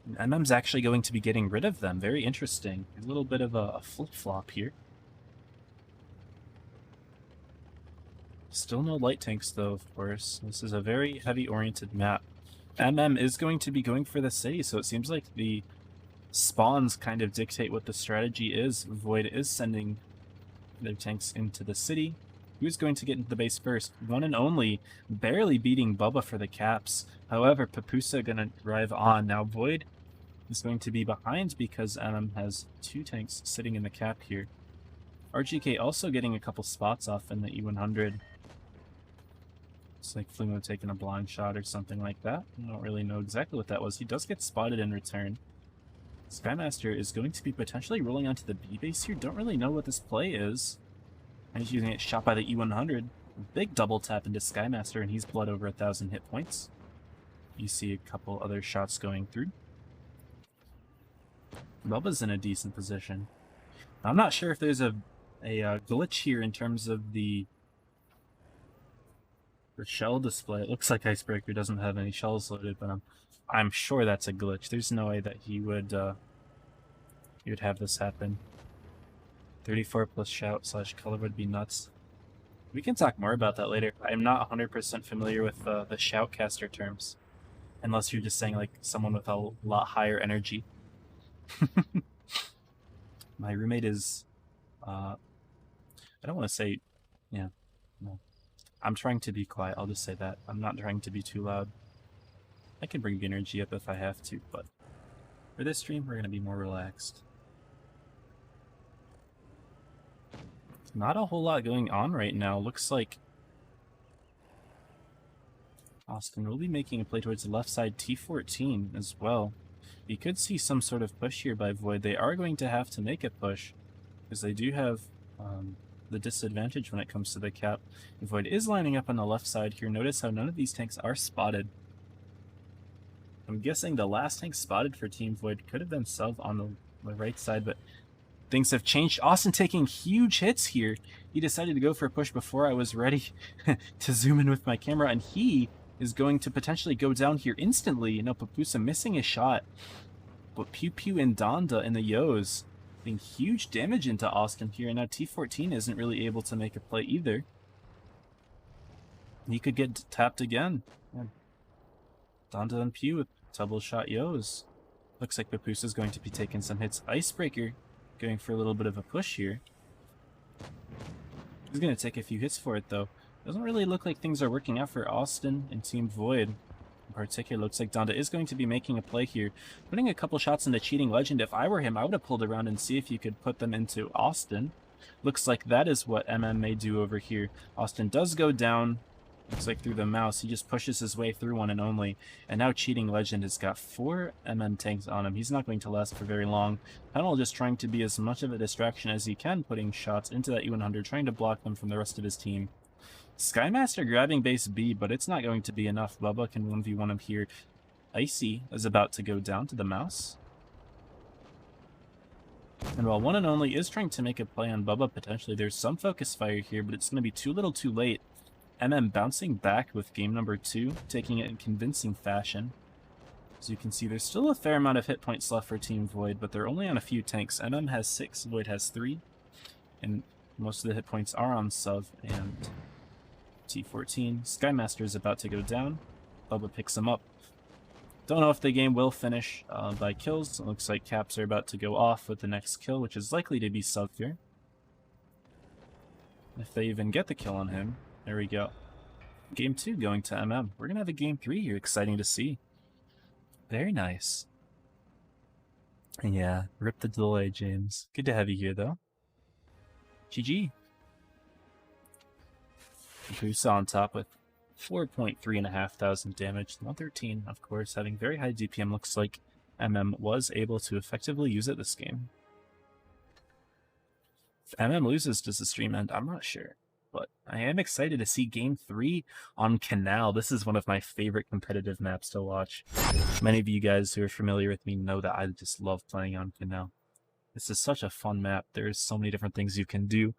And MM's actually going to be getting rid of them. Very interesting. A little bit of a flip-flop here. Still no light tanks, though, of course. This is a very heavy-oriented map. MM is going to be going for the city, so it seems like the spawns kind of dictate what the strategy is. Void is sending their tanks into the city. Who's going to get into the base first? One and only, barely beating Bubba for the caps. However, Papusa gonna drive on. Now Void is going to be behind because MM has 2 tanks sitting in the cap here. RGK also getting a couple spots off in the E100. It's like Flumo taking a blind shot or something like that. I don't really know exactly what that was. He does get spotted in return. Skymaster is going to be potentially rolling onto the B base here. Don't really know what this play is. And he's using it shot by the E100. Big double tap into Skymaster, and he's bled over 1,000 hit points. You see a couple other shots going through. Bubba's in a decent position. I'm not sure if there's a glitch here in terms of the shell display. It looks like Icebreaker doesn't have any shells loaded, but I'm sure that's a glitch. There's no way that he would have this happen. 34 plus shout / color would be nuts. We can talk more about that later. I'm not 100% familiar with the shoutcaster terms, unless you're just saying like someone with a lot higher energy. My roommate is, I don't want to say, yeah, no. I'm trying to be quiet, I'll just say that. I'm not trying to be too loud. I can bring the energy up if I have to, but for this stream, we're going to be more relaxed. Not a whole lot going on right now. Looks like Austin will be making a play towards the left side T14 as well. You could see some sort of push here by Void. They are going to have to make a push because they do have the disadvantage when it comes to the cap. Void is lining up on the left side here. Notice how none of these tanks are spotted. I'm guessing the last tank spotted for Team Void could have been Sub on the right side, but things have changed. Austin taking huge hits here. He decided to go for a push before I was ready to zoom in with my camera, and he is going to potentially go down here instantly. You know, Papusa missing a shot, but Pew Pew and Donda in the Yos doing huge damage into Austin here, and now T14 isn't really able to make a play either. He could get tapped again. Yeah. Donda and Pew with double shot Yos. Looks like Papusa's going to be taking some hits. Icebreaker going for a little bit of a push here. He's going to take a few hits for it, though. Doesn't really look like things are working out for Austin and Team Void. In particular, looks like Donda is going to be making a play here. Putting a couple shots into Cheating Legend. If I were him, I would have pulled around and see if you could put them into Austin. Looks like that is what MM may do over here. Austin does go down. Looks like through the mouse. He just pushes his way through one and only. And now Cheating Legend has got 4 MM tanks on him. He's not going to last for very long. Tunnel just trying to be as much of a distraction as he can, putting shots into that E100, trying to block them from the rest of his team. Skymaster grabbing base B, but it's not going to be enough. Bubba can 1v1 him here. Icy is about to go down to the mouse. And while one and only is trying to make a play on Bubba, potentially, there's some focus fire here, but it's going to be too little too late. MM bouncing back with game number 2, taking it in convincing fashion. As you can see, there's still a fair amount of hit points left for Team Void, but they're only on a few tanks. MM has 6, Void has 3, and most of the hit points are on Sub and T14. Skymaster is about to go down. Bubba picks him up. Don't know if the game will finish by kills. It looks like caps are about to go off with the next kill, which is likely to be Sub here. If they even get the kill on him. There we go. Game 2 going to MM. We're going to have a game 3 here. Exciting to see. Very nice. Yeah, rip the delay, James. Good to have you here, though. GG. Busa on top with 4,350 damage. 113, of course, having very high DPM. Looks like MM was able to effectively use it this game. If MM loses, does the stream end? I'm not sure. But I am excited to see Game 3 on Canal. This is one of my favorite competitive maps to watch. Many of you guys who are familiar with me know that I just love playing on Canal. This is such a fun map. There's so many different things you can do.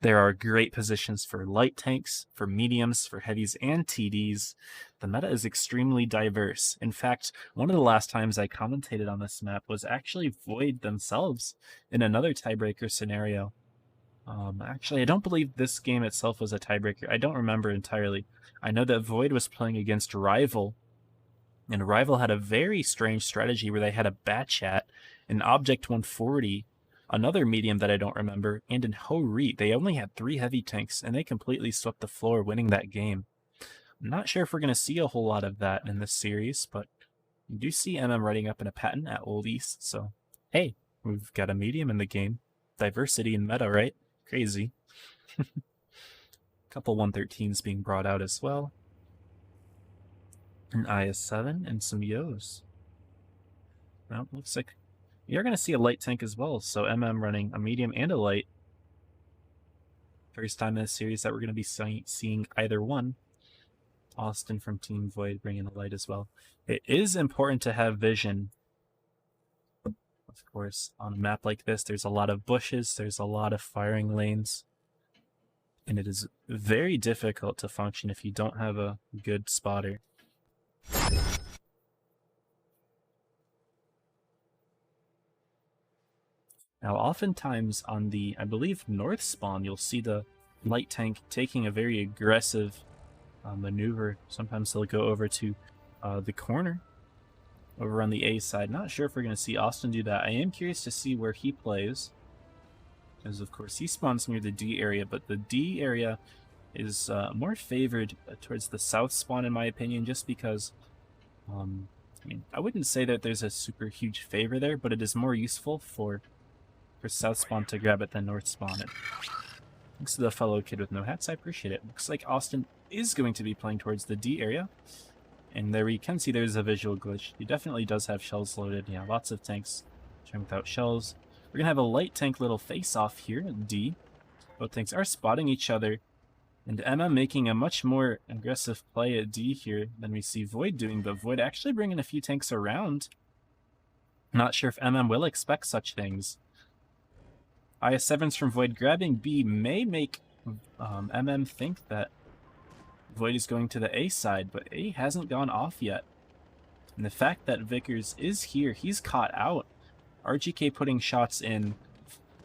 There are great positions for light tanks, for mediums, for heavies, and TDs. The meta is extremely diverse. In fact, one of the last times I commentated on this map was actually Void themselves in another tiebreaker scenario. Actually, I don't believe this game itself was a tiebreaker. I don't remember entirely. I know that Void was playing against Rival, and Rival had a very strange strategy where they had a Bat Chat, an Object 140, another medium that I don't remember, and in Ho-Ri. They only had 3 heavy tanks, and they completely swept the floor, winning that game. I'm not sure if we're going to see a whole lot of that in this series, but you do see MM writing up in a patent at Old East, so hey, we've got a medium in the game. Diversity in meta, right? Crazy. Couple 113s being brought out as well. An IS-7 and some Yos. Well, looks like you're going to see a light tank as well, so MM running a medium and a light. First time in this series that we're going to be seeing either one. Austin from Team Void bringing a light as well. It is important to have vision. Of course, on a map like this, there's a lot of bushes, there's a lot of firing lanes, and it is very difficult to function if you don't have a good spotter. Now, oftentimes on the, I believe, north spawn, you'll see the light tank taking a very aggressive maneuver. Sometimes they'll go over to the corner, over on the A side. Not sure if we're going to see Austin do that. I am curious to see where he plays, because of course he spawns near the D area, but the D area is more favored towards the south spawn in my opinion, just because I mean, I wouldn't say that there's a super huge favor there, but it is more useful for south spawn to grab it than north spawn it. Thanks to the fellow kid with no hats, I appreciate it. Looks like Austin is going to be playing towards the D area. And there we can see there's a visual glitch. He definitely does have shells loaded. Yeah, lots of tanks trying without shells. We're going to have a light tank little face-off here at D. Both tanks are spotting each other. And Emma making a much more aggressive play at D here than we see Void doing. But Void actually bringing a few tanks around. Not sure if MM will expect such things. IS-7s from Void grabbing B may make MM think that Void is going to the A side, but A hasn't gone off yet. And the fact that Vickers is here, he's caught out. RGK putting shots in,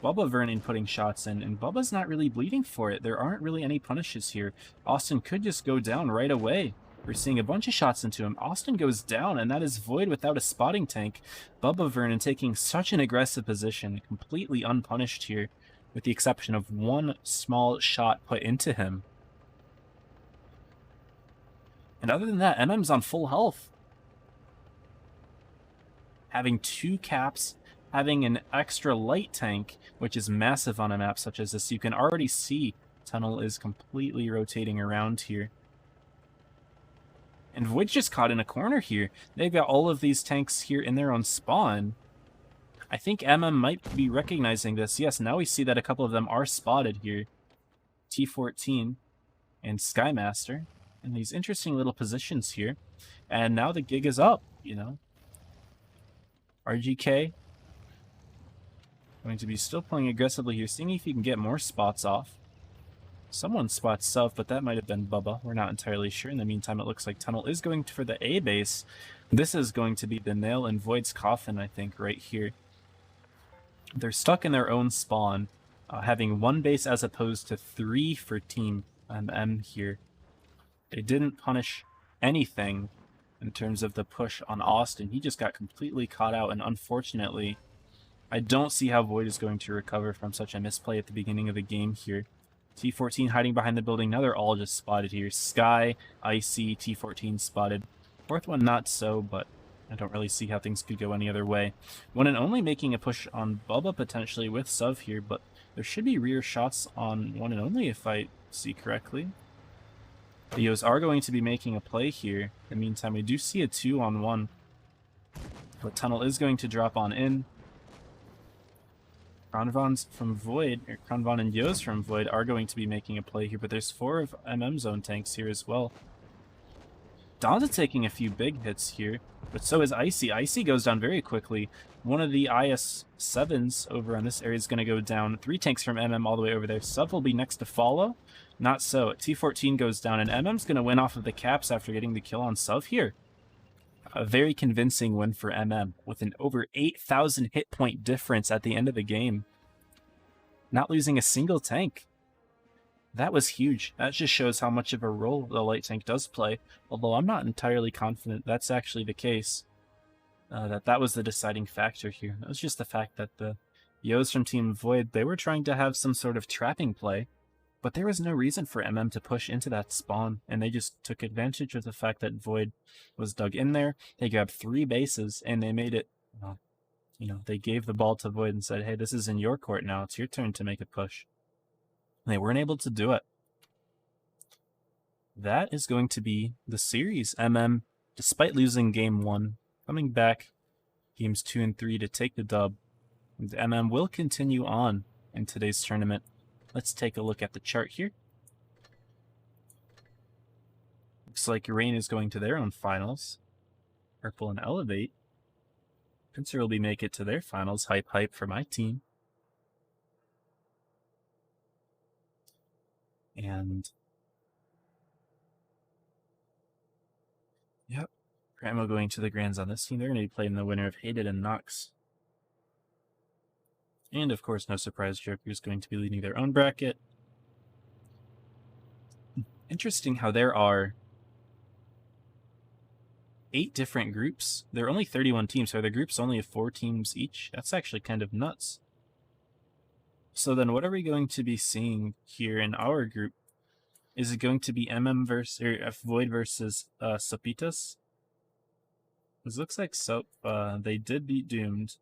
Bubba Vernon putting shots in, and Bubba's not really bleeding for it. There aren't really any punishes here. Austin could just go down right away. We're seeing a bunch of shots into him. Austin goes down, and that is Void without a spotting tank. Bubba Vernon taking such an aggressive position, completely unpunished here, with the exception of one small shot put into him. And other than that, MM's on full health. Having 2 caps, having an extra light tank, which is massive on a map such as this. You can already see Tunnel is completely rotating around here. And Void's just caught in a corner here. They've got all of these tanks here in their own spawn. I think MM might be recognizing this. Yes, now we see that a couple of them are spotted here. T14 and Skymaster. In these interesting little positions here. And now the gig is up, you know. RGK going to be still playing aggressively here, seeing if he can get more spots off. Someone spots south, but that might have been Bubba. We're not entirely sure. In the meantime, it looks like Tunnel is going for the A base. This is going to be the nail in Void's coffin, I think, right here. They're stuck in their own spawn, having 1 base as opposed to 3 for Team MM here. They didn't punish anything in terms of the push on Austin. He just got completely caught out, and unfortunately, I don't see how Void is going to recover from such a misplay at the beginning of the game here. T14 hiding behind the building. Now they're all just spotted here. Sky, Icy, T14 spotted. Fourth one not so, but I don't really see how things could go any other way. One and only making a push on Bubba potentially with Suv here, but there should be rear shots on one and only if I see correctly. The Yos are going to be making a play here. In the meantime, we do see a 2-on-1. But Tunnel is going to drop on in. Kronvon's from Void, or Kronvon and Yos from Void are going to be making a play here, but there's 4 of MM zone tanks here as well. Donda taking a few big hits here, but so is Icy. Icy goes down very quickly. One of the IS-7s over on this area is going to go down. 3 tanks from MM all the way over there. Sub will be next to follow. Not so. T14 goes down, and MM's going to win off of the caps after getting the kill on Sub here. A very convincing win for MM, with an over 8,000 hit point difference at the end of the game. Not losing a single tank. That was huge. That just shows how much of a role the light tank does play, although I'm not entirely confident that's actually the case. That was the deciding factor here. It was just the fact that the Yos from Team Void, they were trying to have some sort of trapping play, but there was no reason for MM to push into that spawn, and they just took advantage of the fact that Void was dug in there. They grabbed 3 bases, and they made it, they gave the ball to Void and said, hey, this is in your court now. It's your turn to make a push. They weren't able to do it. That is going to be the series. MM, despite losing game 1, coming back games 2 and 3 to take the dub. And MM will continue on in today's tournament. Let's take a look at the chart here. Looks like Rain is going to their own finals. Purple and Elevate. Pincer will be make it to their finals. Hype for my team. And yep, Grandma going to the Grands on this team. They're going to be playing the winner of Hated and Nox. And of course, no surprise, Joker is going to be leading their own bracket. Interesting how there are 8 different groups. There are only 31 teams, so the groups only have 4 teams each. That's actually kind of nuts. So then what are we going to be seeing here in our group? Is it going to be MM versus, or Void versus Sopitas? This looks like Soap. They did beat Doomed.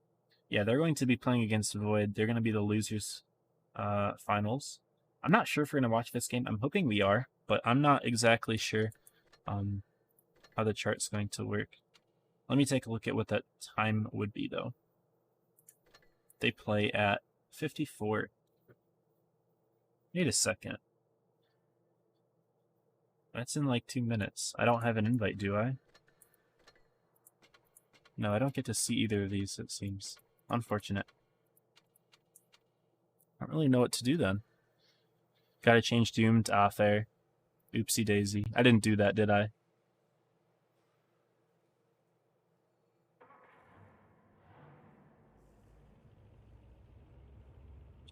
Yeah, they're going to be playing against Void. They're going to be the losers finals. I'm not sure if we're going to watch this game. I'm hoping we are, but I'm not exactly sure how the chart's going to work. Let me take a look at what that time would be, though. They play at 54. Wait a second. That's in like 2 minutes. I don't have an invite, do I? No, I don't get to see either of these, it seems. Unfortunate. I don't really know what to do then. Gotta change Doom to Fair. Oopsie daisy. I didn't do that, did I?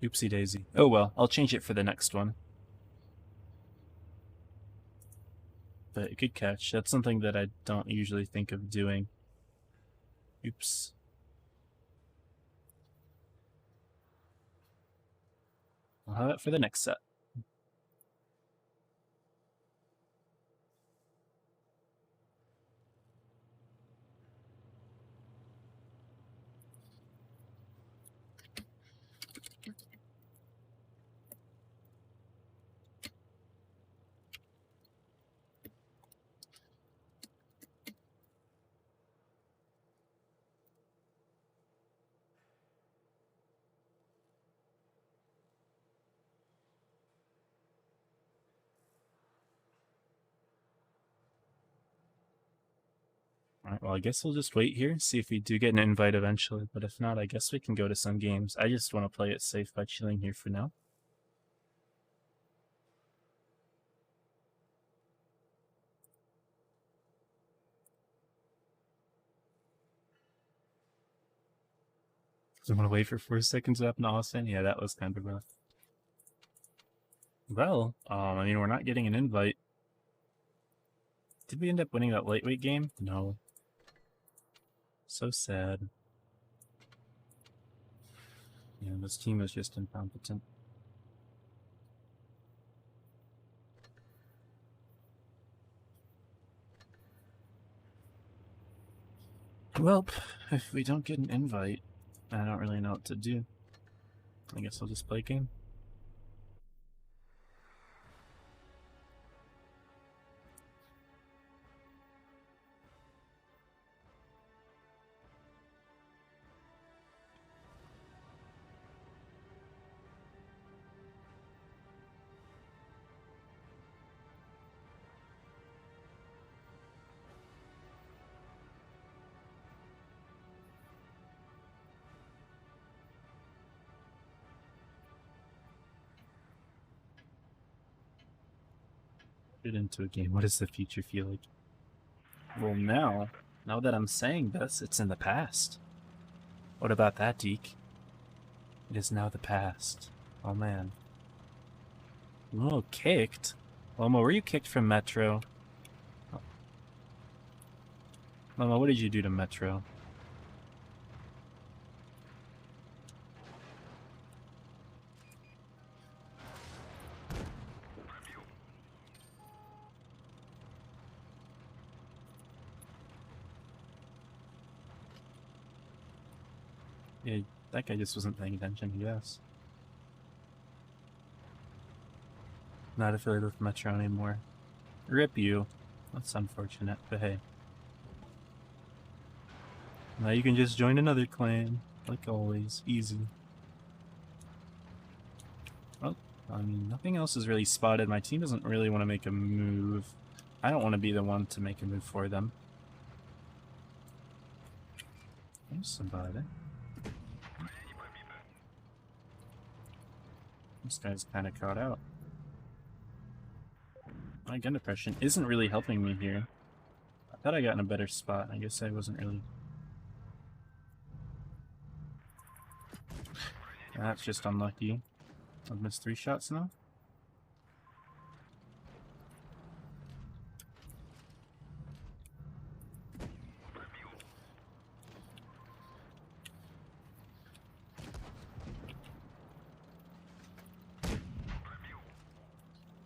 Oopsie daisy. Oh well, I'll change it for the next one. But good catch. That's something that I don't usually think of doing. Oops. I'll have it for the next set. Alright, well, I guess we'll just wait here, see if we do get an invite eventually, but if not, I guess we can go to some games. I just want to play it safe by chilling here for now. So I'm going to wait for 4 seconds up in Austin. Yeah, that was kind of rough. Well, I mean, we're not getting an invite. Did we end up winning that lightweight game? No. So sad. Yeah, this team was just incompetent. Well, if we don't get an invite, I don't really know what to do. I guess I'll just play a game. Get into a game. What does the future feel like? Well, now that I'm saying this, it's in the past. What about that, Deke? It is now the past. Oh, man. Oh, kicked? Momo, were you kicked from Metro? Oh. Momo, what did you do to Metro? Yeah, that guy just wasn't paying attention, I guess. Not affiliated with Metro anymore. Rip you. That's unfortunate, but hey. Now you can just join another clan, like always. Easy. Well, I mean, nothing else is really spotted. My team doesn't really want to make a move. I don't want to be the one to make a move for them. There's somebody. This guy's kind of caught out. My gun depression isn't really helping me here. I thought I got in a better spot. I guess I wasn't really. That's just unlucky. I've missed 3 shots now.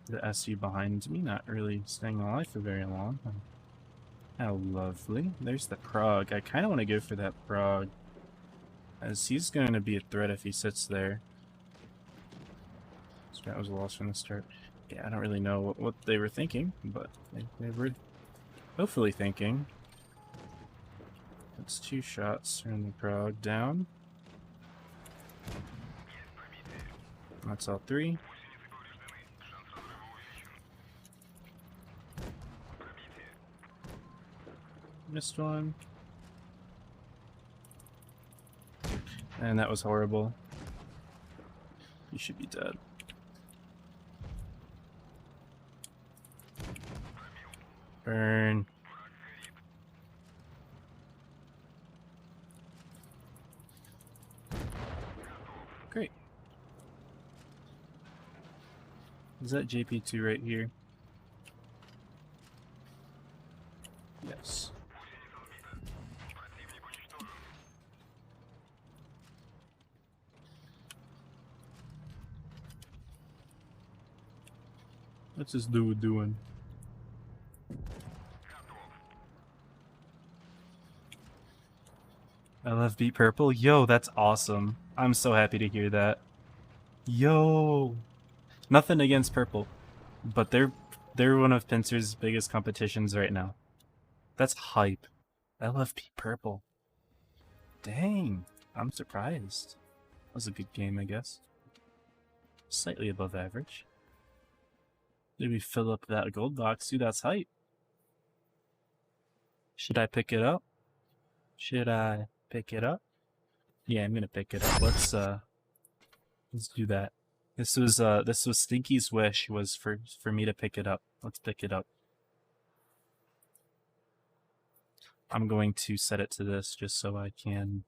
The SU behind me, not really staying alive for very long. How lovely. There's the Prague. I kind of want to go for that Prague, as he's going to be a threat if he sits there. That was a loss from the start. Yeah, I don't really know what they were thinking, but they were hopefully thinking. That's 2 shots from the Prague down. That's all 3. Missed one. And that was horrible. You should be dead. Burn. Great. Is that JP2 right here? Yes. What's this dude doing? I love Beat Purple. Yo, that's awesome. I'm so happy to hear that. Yo. Nothing against Purple, but they're one of Pincer's biggest competitions right now. That's hype. I love Beat Purple. Dang. I'm surprised. That was a good game, I guess. Slightly above average. Did we fill up that gold box? Dude, that's hype. Should I pick it up? Should I pick it up? Yeah, I'm gonna pick it up. Let's do that. This was Stinky's wish, was for me to pick it up. Let's pick it up. I'm going to set it to this just so I can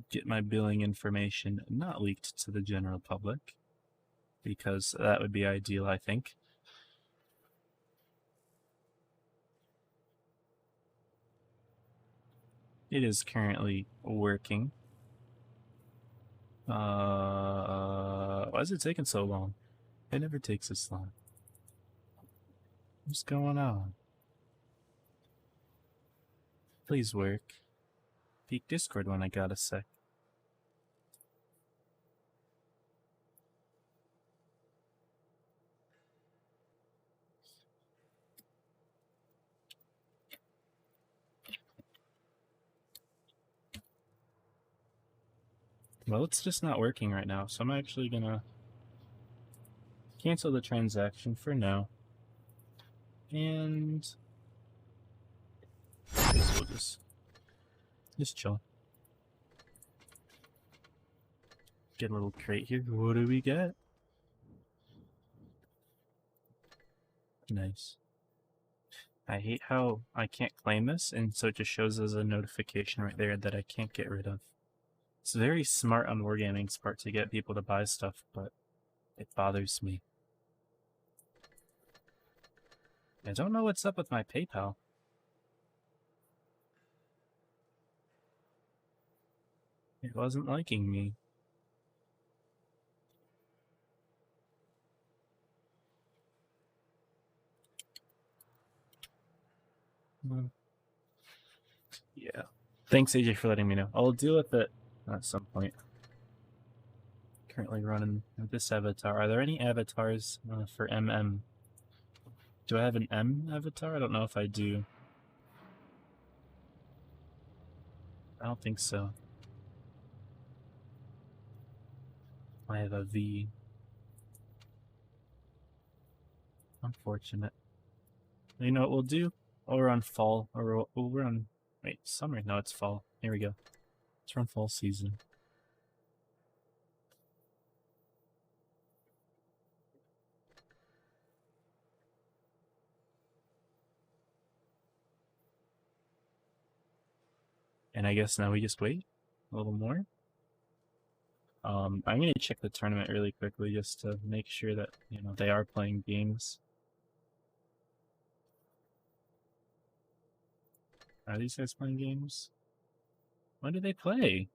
get my billing information not leaked to the general public, because that would be ideal, I think. It is currently working. Why is it taking so long? It never takes this long. What's going on? Please work. Peek Discord when I got a sec. Well, it's just not working right now, so I'm actually gonna cancel the transaction for now. And I guess we'll just chill. Get a little crate here. What do we get? Nice. I hate how I can't claim this, and so it just shows as a notification right there that I can't get rid of. It's very smart on Wargaming's part to get people to buy stuff, but it bothers me. I don't know what's up with my PayPal. It wasn't liking me. Yeah. Thanks, AJ, for letting me know. I'll deal with it at some point. Currently running this avatar. Are there any avatars for MM? Do I have an M avatar? I don't know if I do. I don't think so. I have a V. Unfortunate. You know what we'll do? We'll run fall, or we'll run... Wait, summer? No, it's fall. Here we go. Let's run fall season. And I guess now we just wait a little more. I'm going to check the tournament really quickly just to make sure that, you know, they are playing games. Are these guys playing games? When did they play?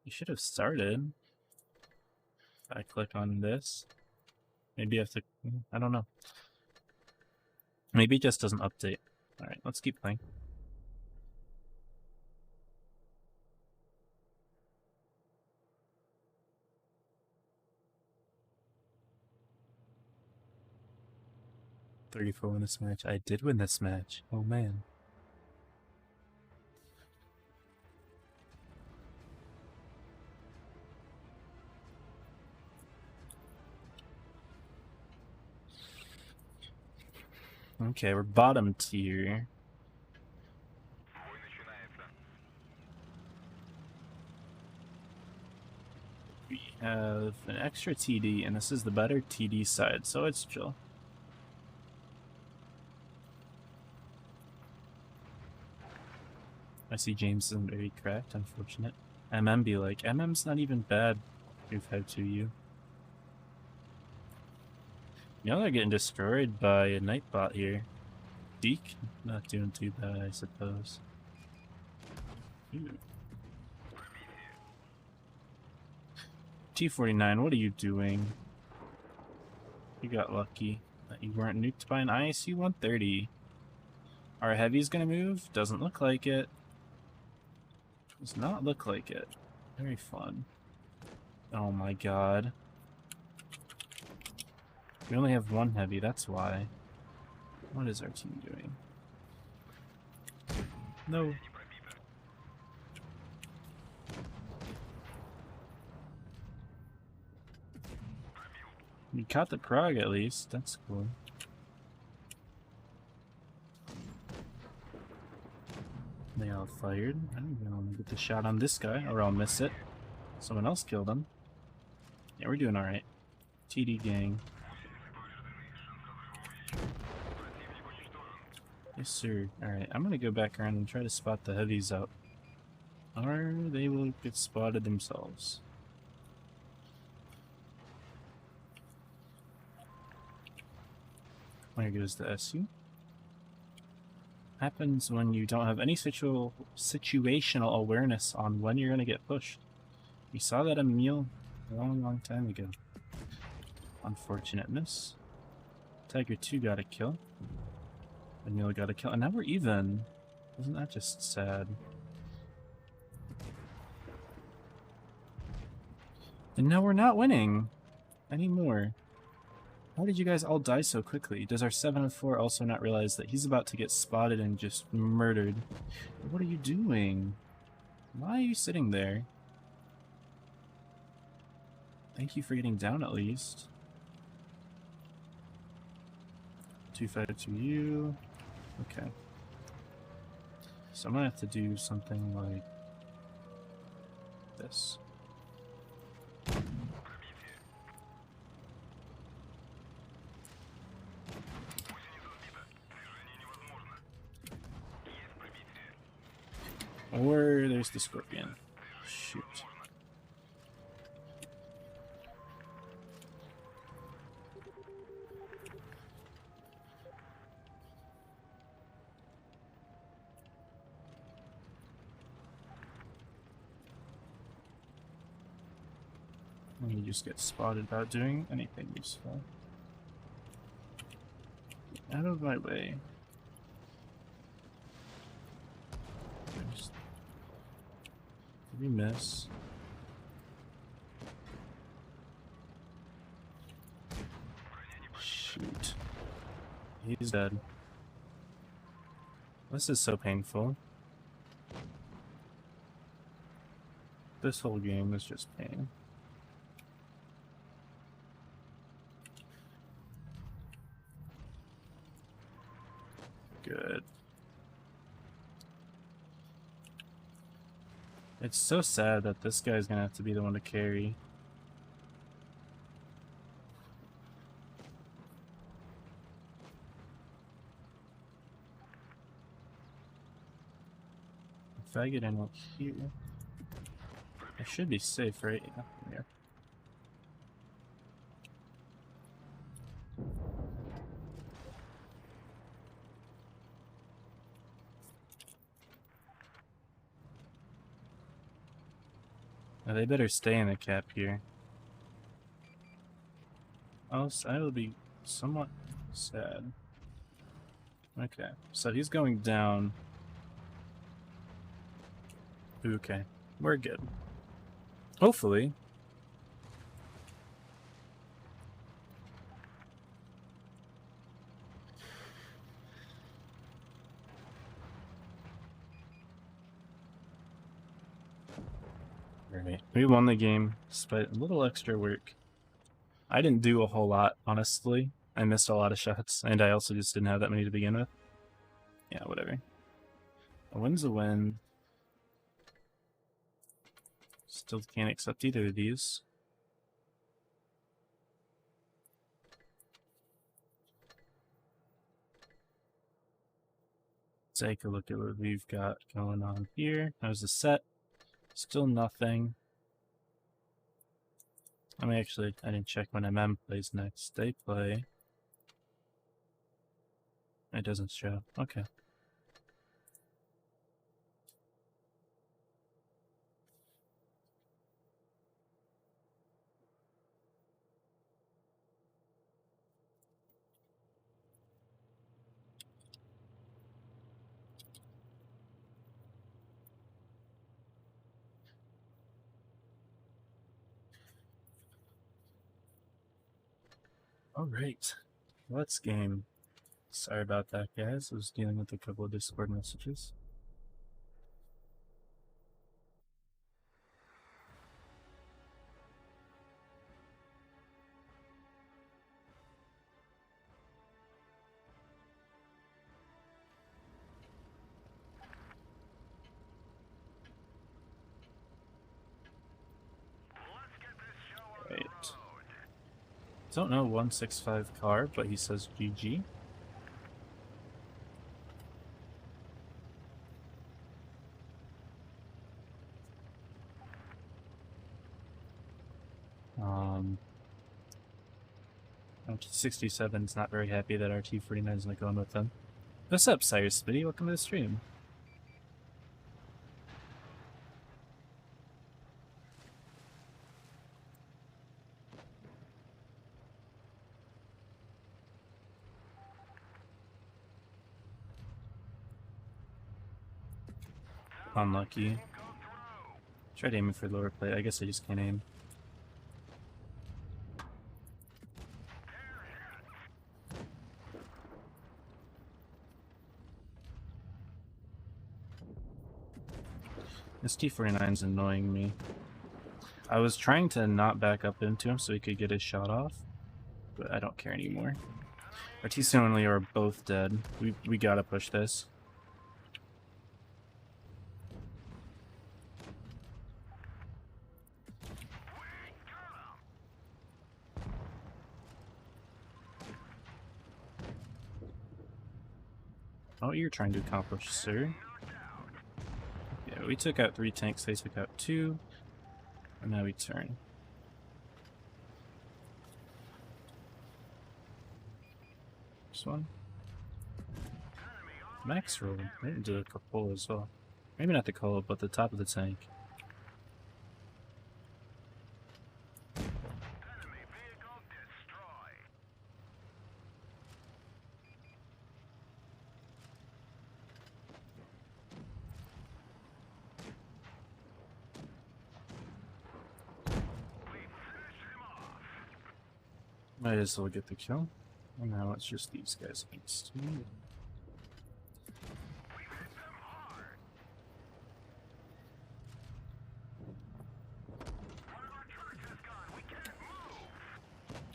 You should have started. If I click on this. Maybe I have to... I don't know. Maybe it just doesn't update. Alright, let's keep playing. $34 win this match. I did win this match. Oh man. Okay, we're bottom tier. We have an extra TD, and this is the better TD side, so it's chill. I see James isn't very cracked, unfortunate. MM be like, MM's not even bad. We've had 2U. You know they're getting destroyed by a Nightbot here. Deke? Not doing too bad, I suppose. Ooh. T49, what are you doing? You got lucky that you weren't nuked by an ISU 130. Our heavy's gonna move? Doesn't look like it. Does not look like it. Very fun. Oh my god. We only have one heavy, that's why. What is our team doing? No. We caught the Prague at least, that's cool. They all fired. I don't even want to get the shot on this guy, or I'll miss it. Someone else killed him. Yeah, we're doing alright. TD gang. Yes, sir. Alright, I'm gonna go back around and try to spot the heavies out. Or they will get spotted themselves. There goes the SU. Happens when you don't have any situational awareness on when you're gonna get pushed. We saw that Emil a long time ago. Unfortunate miss. Tiger 2 got a kill. Emil got a kill, and now we're even. Isn't that just sad? And now we're not winning anymore. How did you guys all die so quickly? Does our 7-4 also not realize that he's about to get spotted and just murdered? What are you doing? Why are you sitting there? Thank you for getting down at least. 252U. Okay. So I'm gonna have to do something like this. Or there's the Scorpion. Shoot. Let me just get spotted without doing anything useful. Get out of my way. Did we miss? Shoot. He's dead. This is so painful. This whole game is just pain. Good. It's so sad that this guy's gonna have to be the one to carry. If I get in here, I should be safe, right? Yeah. Now they better stay in the cap here. Else I will be somewhat sad. Okay, so he's going down. Okay, we're good. Hopefully. Alright, we won the game despite a little extra work. I didn't do a whole lot, honestly. I missed a lot of shots, and I also just didn't have that many to begin with. Yeah, whatever. A win's a win. Still can't accept either of these. Take a look at what we've got going on here. There's a set. Still nothing. I mean, actually, I didn't check when MM plays next. They play. It doesn't show. Okay. Alright, let's game. Sorry about that, guys. I was dealing with a couple of Discord messages. Right. Don't know 165 car, but he says GG. RT67 is not very happy that RT49 is not going with them. What's up, Cyrus Spitty? Welcome to the stream. Unlucky. Tried aiming for lower plate. I guess I just can't aim. This T-49's annoying me. I was trying to not back up into him so he could get his shot off, but I don't care anymore. Our T-7 and Leo are both dead. We gotta push this. What you're trying to accomplish, sir? Yeah, Okay, we took out 3 tanks, they took out 2, and now we turn. This one. Max roll. I didn't do a couple as well. Maybe not the coal, but the top of the tank. Might as well get the kill. And now it's just these guys against me.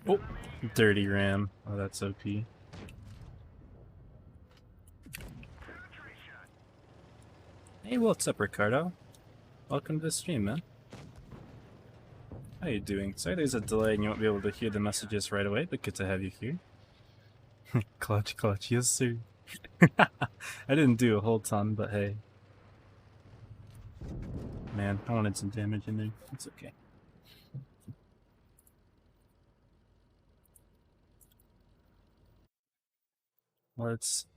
Oh, dirty ram. Oh, that's OP. Hey, what's up, Ricardo? Welcome to the stream, man. How you doing? Sorry there's a delay and you won't be able to hear the messages right away, but good to have you here. Clutch, clutch, yes sir. I didn't do a whole ton, but hey. Man, I wanted some damage in there. It's okay. Let's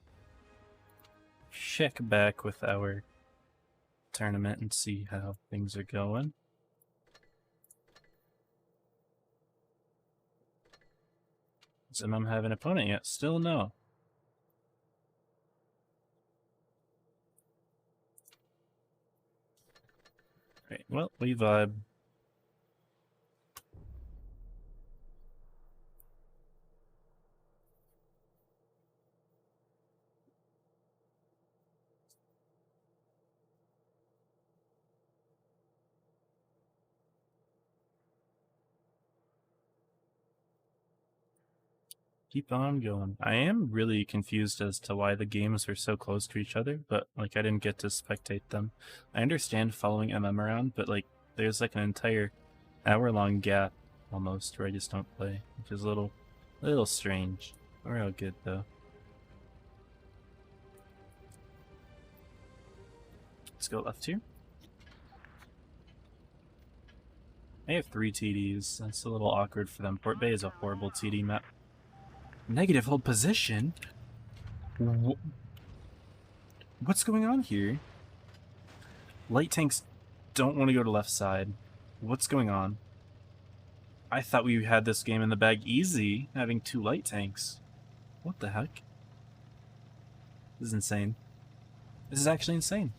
check back with our tournament and see how things are going. Does MM have an opponent yet? Still no. Right, well, we vibe. Keep on going. I am really confused as to why the games are so close to each other, but like I didn't get to spectate them. I understand following MM around, but like there's like an entire hour-long gap almost where I just don't play, which is a little strange. We're all good though. Let's go left here. I have 3 TDs. That's a little awkward for them. Port Bay is a horrible TD map. Negative hold position? What's going on here? Light tanks don't want to go to left side. What's going on? I thought we had this game in the bag easy, having 2 light tanks. What the heck? This is insane. This is actually insane.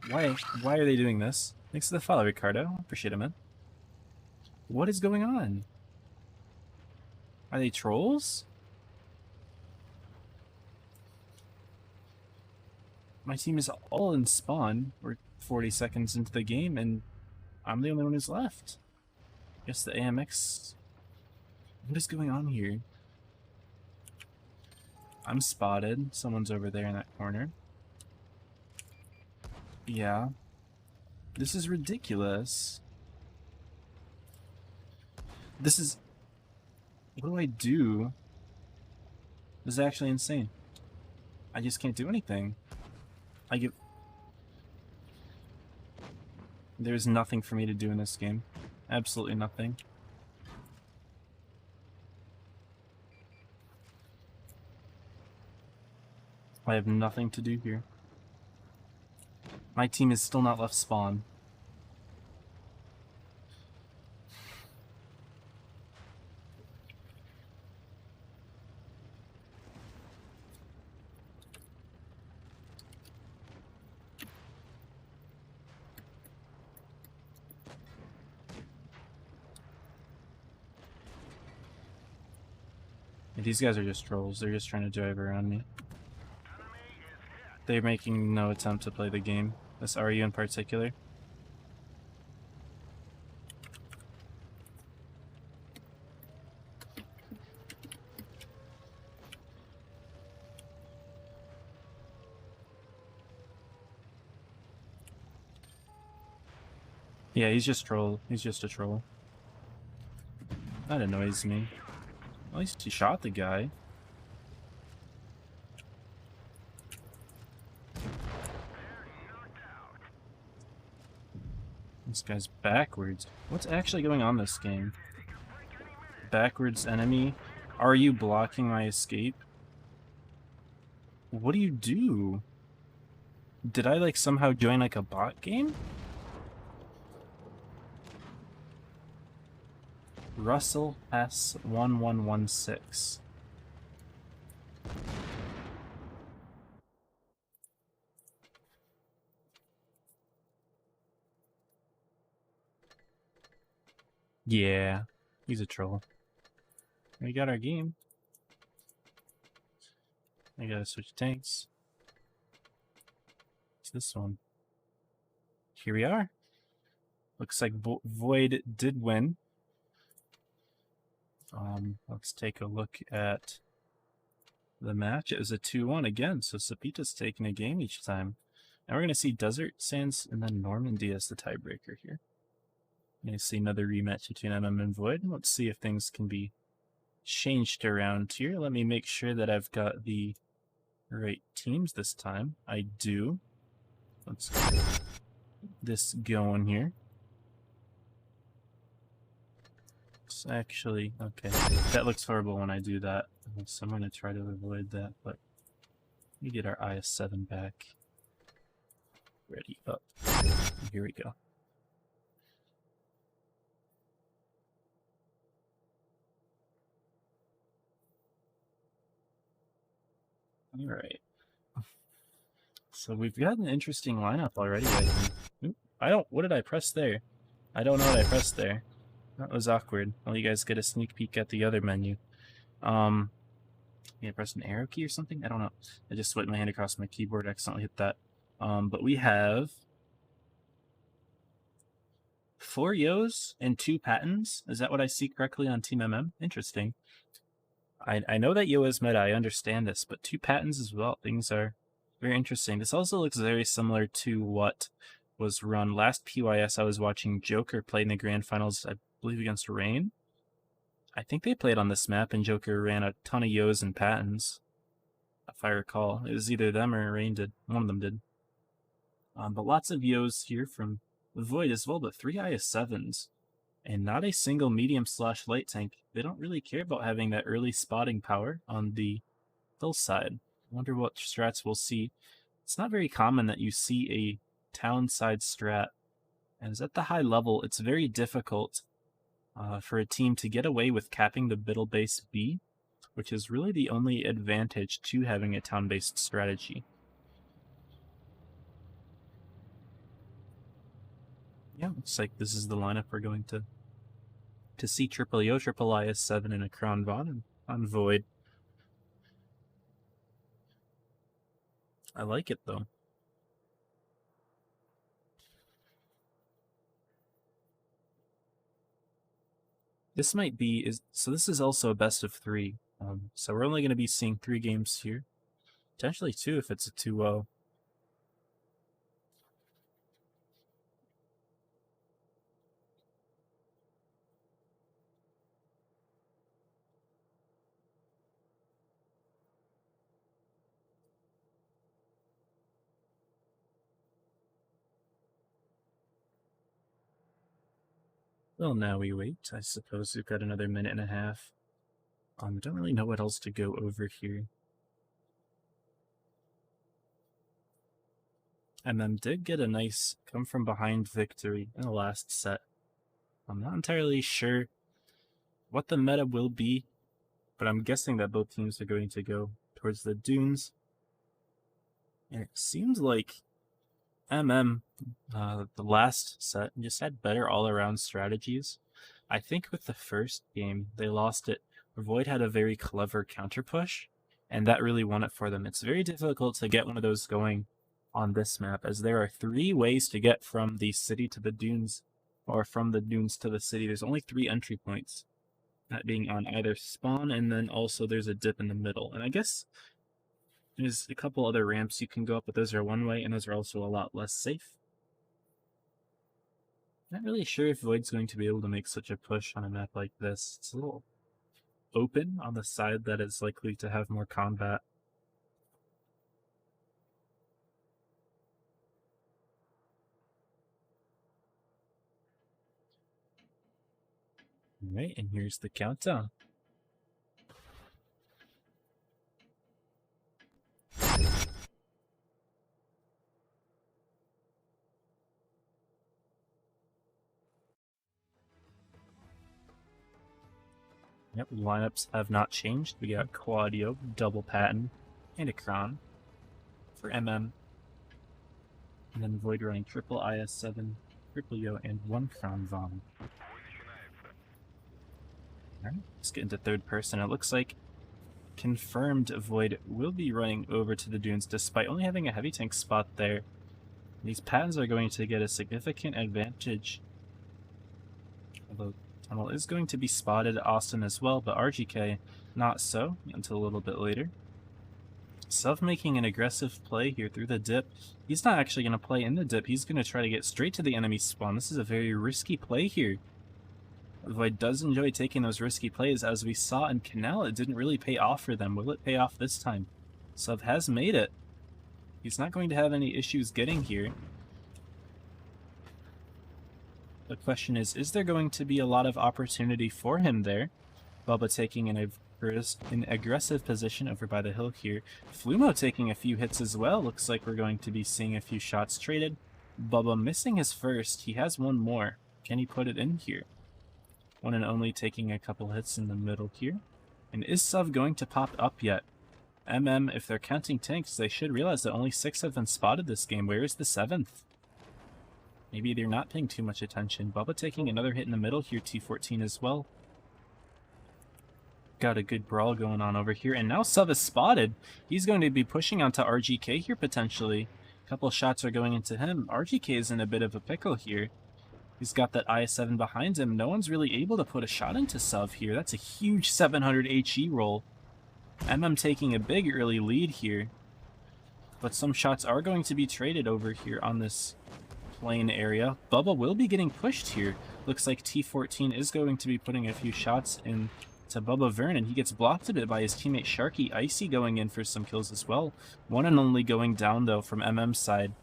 Why are they doing this? Thanks for the follow, Ricardo. Appreciate it, man. What is going on? Are they trolls? My team is all in spawn. We're 40 seconds into the game, and I'm the only one who's left. Guess the AMX... What is going on here? I'm spotted. Someone's over there in that corner. Yeah. This is ridiculous. This is... What do I do? This is actually insane. I just can't do anything. There's nothing for me to do in this game. Absolutely nothing. I have nothing to do here. My team is still not left spawn. These guys are just trolls. They're just trying to drive around me. They're making no attempt to play the game. This RU in particular. Yeah, he's just troll. He's just a troll. That annoys me. At least he shot the guy. This guy's backwards. What's actually going on this game? Backwards enemy. Are you blocking my escape? What do you do? Did I like somehow join like a bot game? Russell S1116. Yeah, he's a troll. We got our game. I gotta switch tanks. It's this one. Here we are. Looks like Void did win. Let's take a look at the match. It was a 2-1 again, so Sapita's taking a game each time. Now we're going to see Desert Sands and then Normandy as the tiebreaker here. We're going to see another rematch between MM and Void. Let's see if things can be changed around here. Let me make sure that I've got the right teams this time. I do. Let's get this going here. It's actually, okay, that looks horrible when I do that, so I'm going to try to avoid that, but we get our IS-7 back. Ready up. Here we go. Alright. So we've got an interesting lineup already. What did I press there? I don't know what I pressed there. That was awkward. Well, you guys get a sneak peek at the other menu. Yeah, press an arrow key or something? I don't know. I just swiped my hand across my keyboard, accidentally hit that. But we have 4 Yos and 2 Patons. Is that what I see correctly on Team MM? Interesting. I know that Yo is meta, I understand this, but 2 Patons as well. Things are very interesting. This also looks very similar to what was run last PYS. I was watching Joker play in the grand finals, I believe against Rain. I think they played on this map and Joker ran a ton of Yos and Patons, if I recall. It was either them or Rain did. One of them did. But lots of Yos here from Void as well, but 3 IS-7s. And not a single medium/light tank. They don't really care about having that early spotting power on the hillside. I wonder what strats we'll see. It's not very common that you see a town side strat. As at the high level, it's very difficult for a team to get away with capping the middle base B, which is really the only advantage to having a town-based strategy. Yeah, looks like this is the lineup we're going to see. Triple Yo, Triple IS-7, and a Crown Von on Void. I like it, though. This might be... So this is also a best of 3. So we're only going to be seeing 3 games here. Potentially 2 if it's a 2-0. Well, now we wait. I suppose we've got another minute and a half. Don't really know what else to go over here. MM did get a nice come-from-behind victory in the last set. I'm not entirely sure what the meta will be, but I'm guessing that both teams are going to go towards the dunes. And it seems like MM, the last set, just had better all-around strategies. I think with the first game, they lost it. Void had a very clever counter push, and that really won it for them. It's very difficult to get one of those going on this map, as there are 3 ways to get from the city to the dunes, or from the dunes to the city. There's only 3 entry points, that being on either spawn, and then also there's a dip in the middle. And I guess there's a couple other ramps you can go up, but those are one way, and those are also a lot less safe. Not really sure if Void's going to be able to make such a push on a map like this. It's a little open on the side that is likely to have more combat. Alright, and here's the countdown. Yep, lineups have not changed. We got Quadio, double patent, and a Kron for MM. And then Void running triple IS7, triple Yo, and one Kron Vom. Alright, let's get into third person. It looks like confirmed Void will be running over to the dunes despite only having a heavy tank spot there. These patents are going to get a significant advantage. Although tunnel is going to be spotted Austin as well, but RGK not so until a little bit later. Suv making an aggressive play here through the dip. He's not actually going to play in the dip. He's going to try to get straight to the enemy spawn. This is a very risky play here. Void does enjoy taking those risky plays. As we saw in Canal, it didn't really pay off for them. Will it pay off this time? Suv has made it. He's not going to have any issues getting here. The question is there going to be a lot of opportunity for him there? Bubba taking an aggressive position over by the hill here. Flumo taking a few hits as well. Looks like we're going to be seeing a few shots traded. Bubba missing his first. He has one more. Can he put it in here? One and only taking a couple hits in the middle here. And is Suv going to pop up yet? MM, if they're counting tanks, they should realize that only 6 have been spotted this game. Where is the 7th? Maybe they're not paying too much attention. Bubba taking another hit in the middle here, T14 as well. Got a good brawl going on over here, and now Suv is spotted. He's going to be pushing onto RGK here, potentially. A couple shots are going into him. RGK is in a bit of a pickle here. He's got that IS-7 behind him. No one's really able to put a shot into Suv here. That's a huge 700 HE roll. MM taking a big early lead here. But some shots are going to be traded over here on this plain area. Bubba will be getting pushed here. Looks like T14 is going to be putting a few shots in to Bubba Vernon. He gets blocked a bit by his teammate Sharky. Icy going in for some kills as well. One and only going down though from MM's side.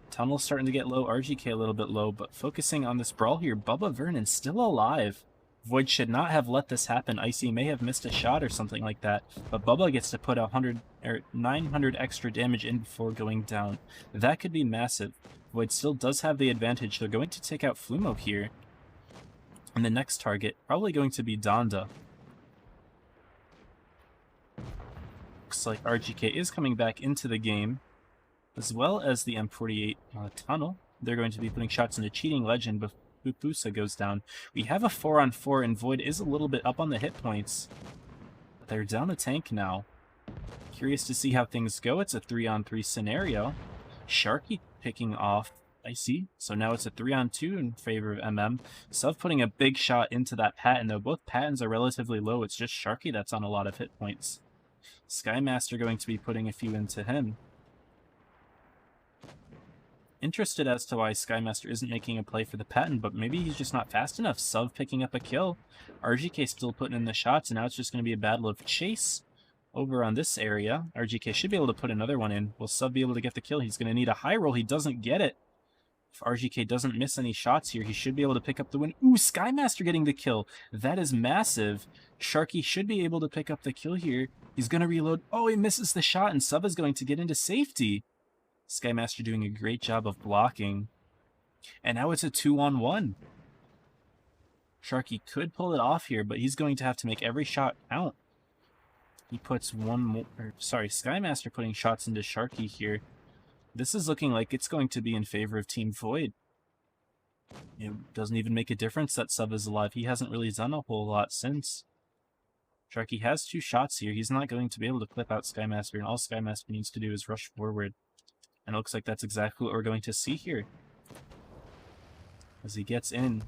Tunnel's starting to get low, RGK a little bit low, but focusing on this brawl here, Bubba Vernon still alive. Void should not have let this happen. Icy may have missed a shot or something like that, but Bubba gets to put 900 extra damage in before going down. That could be massive. Void still does have the advantage. They're going to take out Flumo here. And the next target, probably going to be Donda. Looks like RGK is coming back into the game, as well as the M48 tunnel. They're going to be putting shots into Cheating Legend before Pupusa goes down. We have a 4-on-4, and Void is a little bit up on the hit points. But they're down a tank now. Curious to see how things go. It's a 3-on-3 scenario. Sharky picking off Icy. So now it's a 3-on-2 in favor of MM. Suv putting a big shot into that Patton, though both Pattons are relatively low. It's just Sharky that's on a lot of hit points. Skymaster going to be putting a few into him. Interested as to why Skymaster isn't making a play for the Patton, but maybe he's just not fast enough. Suv picking up a kill. RGK still putting in the shots, and now it's just going to be a battle of chase over on this area. RGK should be able to put another one in. Will Suv be able to get the kill? He's going to need a high roll. He doesn't get it. If RGK doesn't miss any shots here, he should be able to pick up the win. Ooh, Skymaster getting the kill. That is massive. Sharky should be able to pick up the kill here. He's going to reload. Oh, he misses the shot, and Suv is going to get into safety. Skymaster doing a great job of blocking. And now it's a 2-on-1. Sharky could pull it off here, but he's going to have to make every shot count. He puts one more... Skymaster putting shots into Sharky here. This is looking like it's going to be in favor of Team Void. It doesn't even make a difference that Suv is alive. He hasn't really done a whole lot since. Sharky has 2 shots here. He's not going to be able to clip out Skymaster, and all Skymaster needs to do is rush forward. And it looks like that's exactly what we're going to see here. As he gets in,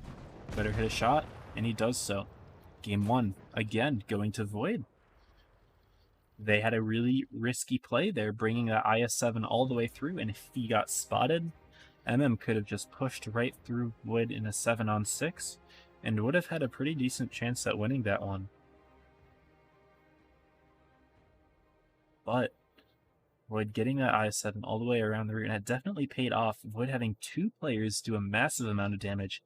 better hit a shot, and he does so. Game 1, again, going to Void. They had a really risky play there, bringing that IS-7 all the way through, and if he got spotted, MM could have just pushed right through Void in a 7-on-6, and would have had a pretty decent chance at winning that one. But Void getting that IS-7 all the way around the route, and it definitely paid off. Void having 2 players do a massive amount of damage.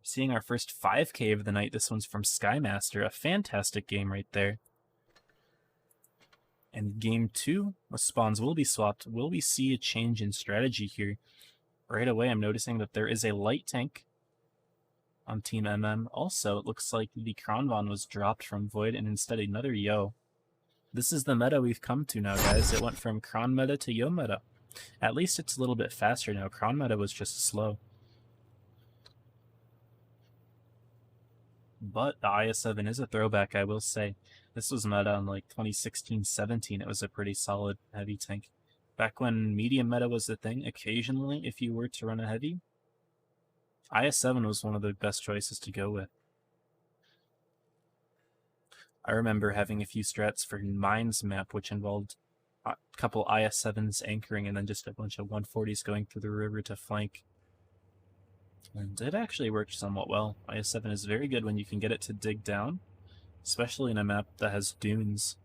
Seeing our first 5K of the night. This one's from Skymaster. A fantastic game right there. And game 2, spawns will be swapped. Will we see a change in strategy here? Right away, I'm noticing that there is a light tank on Team MM. Also, it looks like the Kronvon was dropped from Void and instead another Yo. This is the meta we've come to now, guys. It went from Kron meta to Yo meta. At least it's a little bit faster now. Kron meta was just slow. But the IS-7 is a throwback, I will say. This was meta in like 2016-17. It was a pretty solid heavy tank. Back when medium meta was the thing, occasionally, if you were to run a heavy, IS-7 was one of the best choices to go with. I remember having a few strats for Mines map, which involved a couple IS-7s anchoring and then just a bunch of 140s going through the river to flank. And it actually worked somewhat well. IS-7 is very good when you can get it to dig down, especially in a map that has dunes,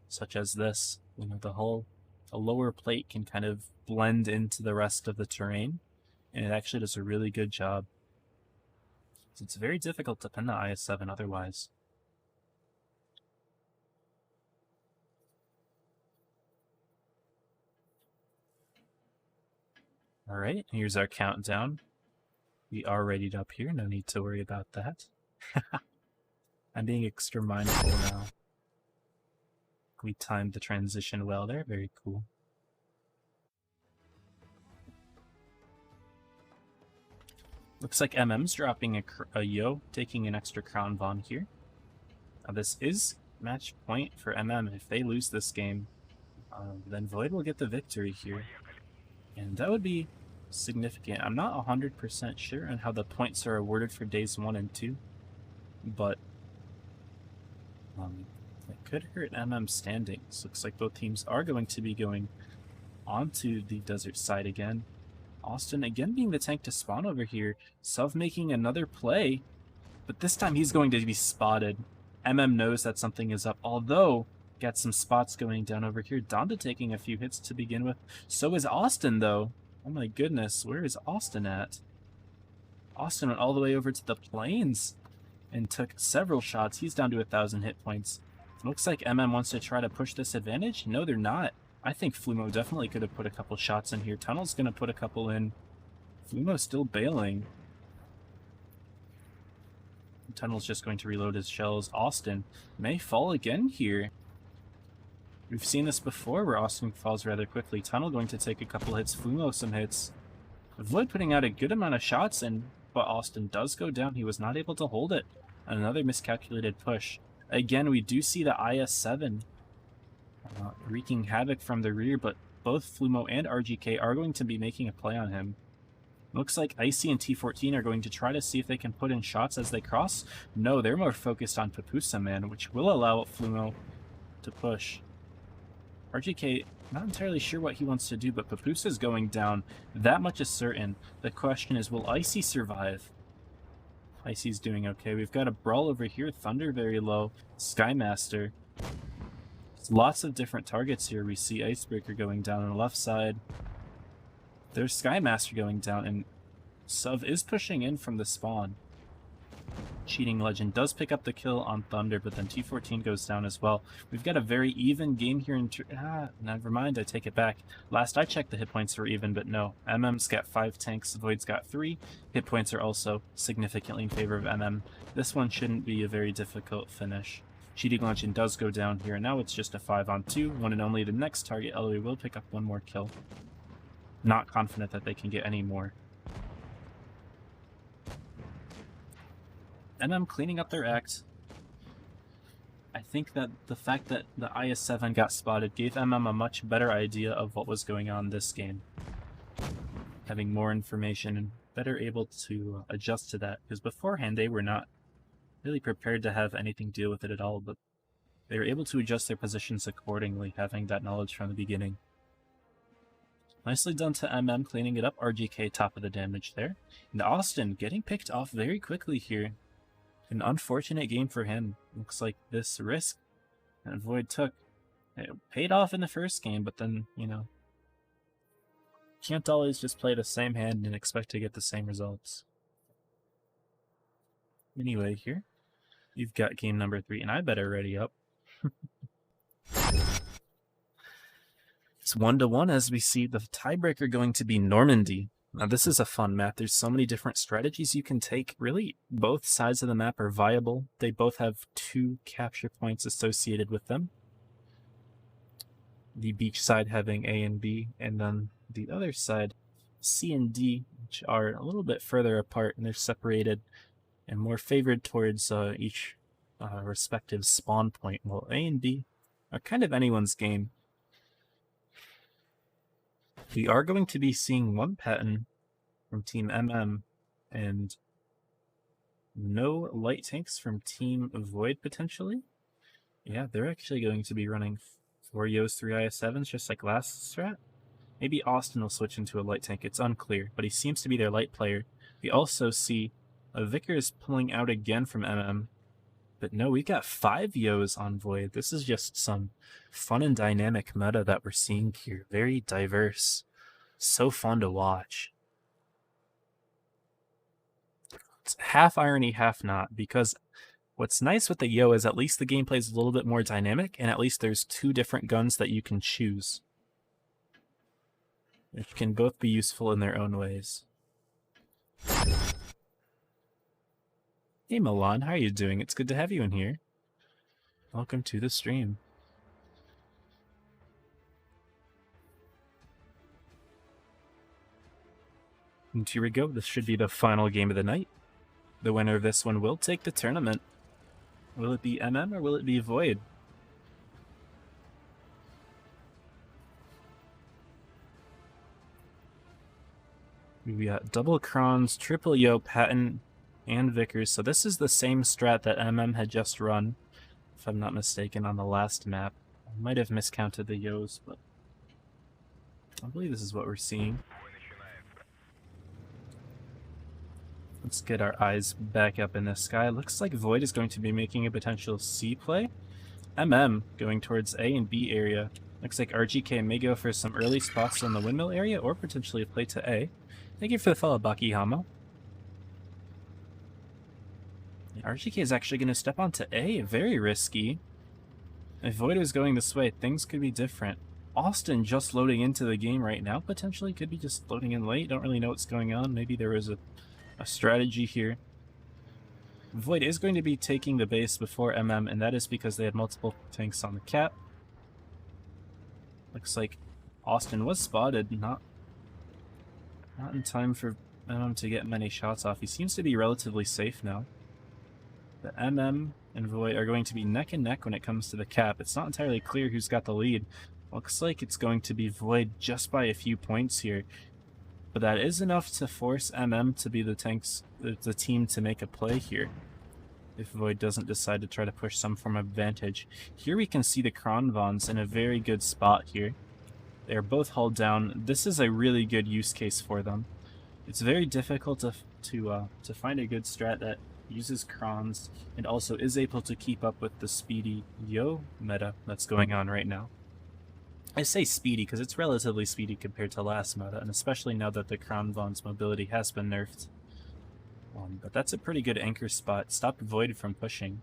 such as this. You know, the lower plate can kind of blend into the rest of the terrain, and it actually does a really good job. So it's very difficult to pin the IS-7 otherwise. Alright, here's our countdown. We are readied up here, no need to worry about that. I'm being extra mindful now. We timed the transition well there, very cool. Looks like MM's dropping a Yo, taking an extra Kronvon here. Now this is match point for MM. If they lose this game, then Void will get the victory here. And that would be significant. I'm not 100% sure on how the points are awarded for days 1 and 2, but it could hurt MM's standings. Looks like both teams are going to be going onto the desert side again. Austin again being the tank to spawn over here. Suv making another play, but this time he's going to be spotted. MM knows that something is up, although got some spots going down over here. Donda taking a few hits to begin with. So is Austin, though. Oh my goodness, where is Austin at? Austin went all the way over to the plains and took several shots. He's down to 1,000 hit points. Looks like MM wants to try to push this advantage. No, they're not. I think Flumo definitely could have put a couple shots in here. Tunnel's going to put a couple in. Flumo's still bailing. Tunnel's just going to reload his shells. Austin may fall again here. We've seen this before where Austin falls rather quickly. Tunnel going to take a couple hits, Flumo some hits. Void putting out a good amount of shots, but Austin does go down. He was not able to hold it. Another miscalculated push. Again, we do see the IS-7 wreaking havoc from the rear, but both Flumo and RGK are going to be making a play on him. Looks like Icy and T14 are going to try to see if they can put in shots as they cross. No, they're more focused on Papusa Man, which will allow Flumo to push. RGK, not entirely sure what he wants to do, but Papusa's going down. That much is certain. The question is, will Icy survive? Icy's doing okay. We've got a Brawl over here. Thunder very low. Skymaster. Lots of different targets here. We see Icebreaker going down on the left side. There's Skymaster going down, and Suv is pushing in from the spawn. Cheating Legend does pick up the kill on Thunder, but then T14 goes down as well. We've got a very even game here. Never mind, I take it back. Last I checked, the hit points were even, but no. MM's got 5 tanks, Void's got 3. Hit points are also significantly in favor of MM. This one shouldn't be a very difficult finish. Cheating Legend does go down here, and now it's just a 5-on-2. One and only the next target, LOE will pick up one more kill. Not confident that they can get any more. MM cleaning up their act. I think that the fact that the IS-7 got spotted gave MM a much better idea of what was going on this game. Having more information and better able to adjust to that, because beforehand they were not really prepared to have anything deal with it at all, but they were able to adjust their positions accordingly, having that knowledge from the beginning. Nicely done to MM cleaning it up. RGK top of the damage there. And Austin getting picked off very quickly here. An unfortunate game for him. Looks like this risk that Void took, it paid off in the first game, but then, you know, can't always just play the same hand and expect to get the same results. Anyway, here, you've got game number 3, and I better ready up. It's 1-1 as we see the tiebreaker going to be Normandy. Now this is a fun map. There's so many different strategies you can take. Really, both sides of the map are viable. They both have 2 capture points associated with them. The beach side having A and B, and then the other side, C and D, which are a little bit further apart, and they're separated and more favored towards each respective spawn point. Well, A and B are kind of anyone's game. We are going to be seeing one pattern from Team MM and no light tanks from Team Void potentially. Yeah, they're actually going to be running 4 Yos, 3 IS-7s just like last strat. Maybe Austin will switch into a light tank, it's unclear, but he seems to be their light player. We also see Vickers pulling out again from MM. But no, we got 5 Yos on Void. This is just some fun and dynamic meta that we're seeing here. Very diverse. So fun to watch. It's half irony, half not, because what's nice with the Yo is at least the gameplay is a little bit more dynamic, and at least there's 2 different guns that you can choose, which can both be useful in their own ways. Hey Milan, how are you doing? It's good to have you in here. Welcome to the stream. And here we go. This should be the final game of the night. The winner of this one will take the tournament. Will it be MM or will it be Void? We got double Crons, triple Yo, Patton, and Vickers. So this is the same strat that MM had just run, if I'm not mistaken, on the last map. I might have miscounted the Yos, but I believe this is what we're seeing. Let's get our eyes back up in the sky. Looks like Void is going to be making a potential C play. MM going towards A and B area. Looks like RGK may go for some early spots on the windmill area or potentially a play to A. Thank you for the follow, Baki Hamo. RGK is actually going to step onto A. Very risky. If Void was going this way, things could be different. Austin just loading into the game right now, potentially. Could be just loading in late. Don't really know what's going on. Maybe there was a strategy here. Void is going to be taking the base before MM, and that is because they had multiple tanks on the cap. Looks like Austin was spotted, not in time for MM to get many shots off. He seems to be relatively safe now. The MM and Void are going to be neck and neck when it comes to the cap. It's not entirely clear who's got the lead. Looks like it's going to be Void just by a few points here. But that is enough to force MM to be the team to make a play here, if Void doesn't decide to try to push some form of advantage. Here we can see the Kronvons in a very good spot here. They're both hulled down. This is a really good use case for them. It's very difficult to find a good strat that uses Krons and also is able to keep up with the speedy Yo meta that's going on right now. I say speedy because it's relatively speedy compared to last meta, and especially now that the Kronvon's mobility has been nerfed. But that's a pretty good anchor spot. Stop Void from pushing.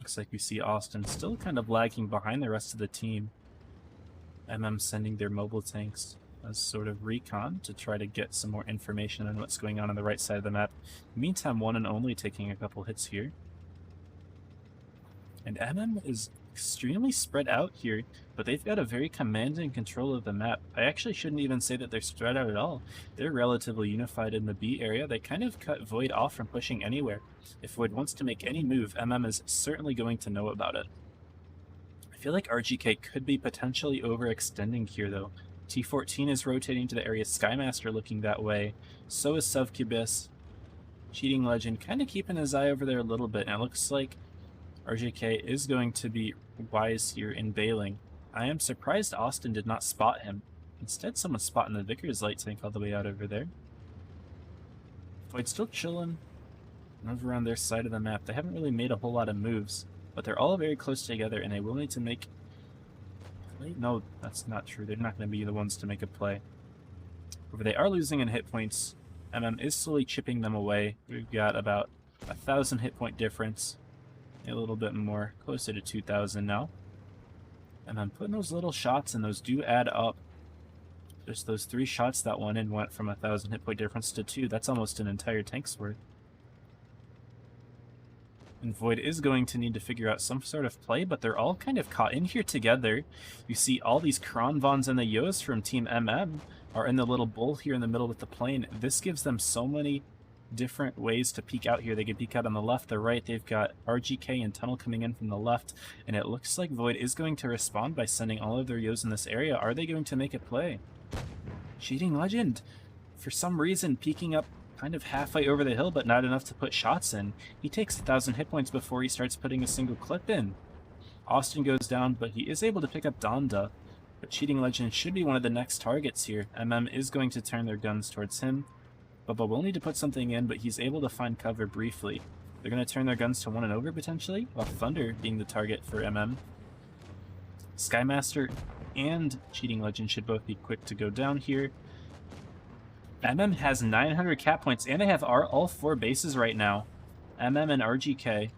Looks like we see Austin still kind of lagging behind the rest of the team. MM sending their mobile tanks as sort of recon to try to get some more information on what's going on the right side of the map. Meantime, One and Only taking a couple hits here. And MM is extremely spread out here, but they've got a very commanding control of the map. I actually shouldn't even say that they're spread out at all. They're relatively unified in the B area. They kind of cut Void off from pushing anywhere. If Void wants to make any move, MM is certainly going to know about it. I feel like RGK could be potentially overextending here though. T14 is rotating to the area, Skymaster looking that way, so is Suvcubus. Cheating Legend kind of keeping his eye over there a little bit, and it looks like RGK is going to be wise here in bailing. I am surprised Austin did not spot him. Instead, someone's spotting the Vickers light tank all the way out over there. Void's still chilling over on their side of the map. They haven't really made a whole lot of moves, but they're all very close together, and they will need to make... No, that's not true. They're not going to be the ones to make a play. However, they are losing in hit points. MM is slowly chipping them away. We've got about 1,000 hit point difference. A little bit more, closer to 2,000 now. And I'm putting those little shots, and those do add up. Just those 3 shots that one in went from 1,000 hit point difference to 2. That's almost an entire tank's worth. And Void is going to need to figure out some sort of play, but they're all kind of caught in here together. You see all these Kronvons and the Yos from Team MM are in the little bowl here in the middle with the plane. This gives them so many different ways to peek out here. They can peek out on the left, the right. They've got RGK and Tunnel coming in from the left, and it looks like Void is going to respond by sending all of their Yos in this area. Are they going to make a play? Cheating Legend, for some reason, peeking up kind of halfway over the hill, but not enough to put shots in. He takes 1,000 hit points before he starts putting a single clip in. Austin goes down, but he is able to pick up Donda. But Cheating Legend should be one of the next targets here. MM is going to turn their guns towards him. Bubba will need to put something in, but he's able to find cover briefly. They're going to turn their guns to 1 and over, potentially, while Thunder being the target for MM. Skymaster and Cheating Legend should both be quick to go down here. MM has 900 cap points, and they have all 4 bases right now. MM and RGK.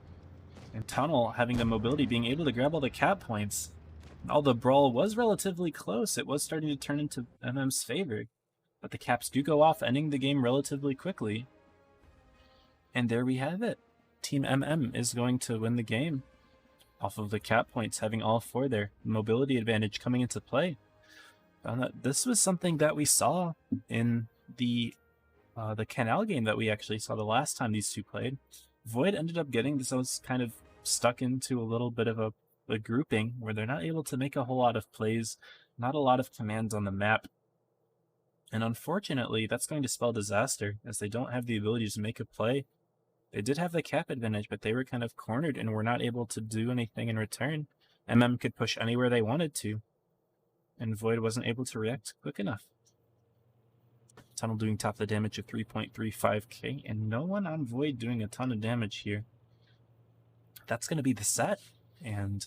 And Tunnel having the mobility, being able to grab all the cap points. Although Brawl was relatively close, it was starting to turn into MM's favor. But the caps do go off, ending the game relatively quickly. And there we have it. Team MM is going to win the game off of the cap points, having all 4 there. Mobility advantage coming into play. Found that this was something that we saw in the Canal game that we actually saw the last time these two played. Void ended up getting themselves kind of stuck into a little bit of a grouping where they're not able to make a whole lot of plays, not a lot of commands on the map. And unfortunately, that's going to spell disaster, as they don't have the ability to make a play. They did have the cap advantage, but they were kind of cornered and were not able to do anything in return. MM could push anywhere they wanted to, and Void wasn't able to react quick enough. Tunnel doing top of the damage of 3.35k, and no one on Void doing a ton of damage here. That's going to be the set, and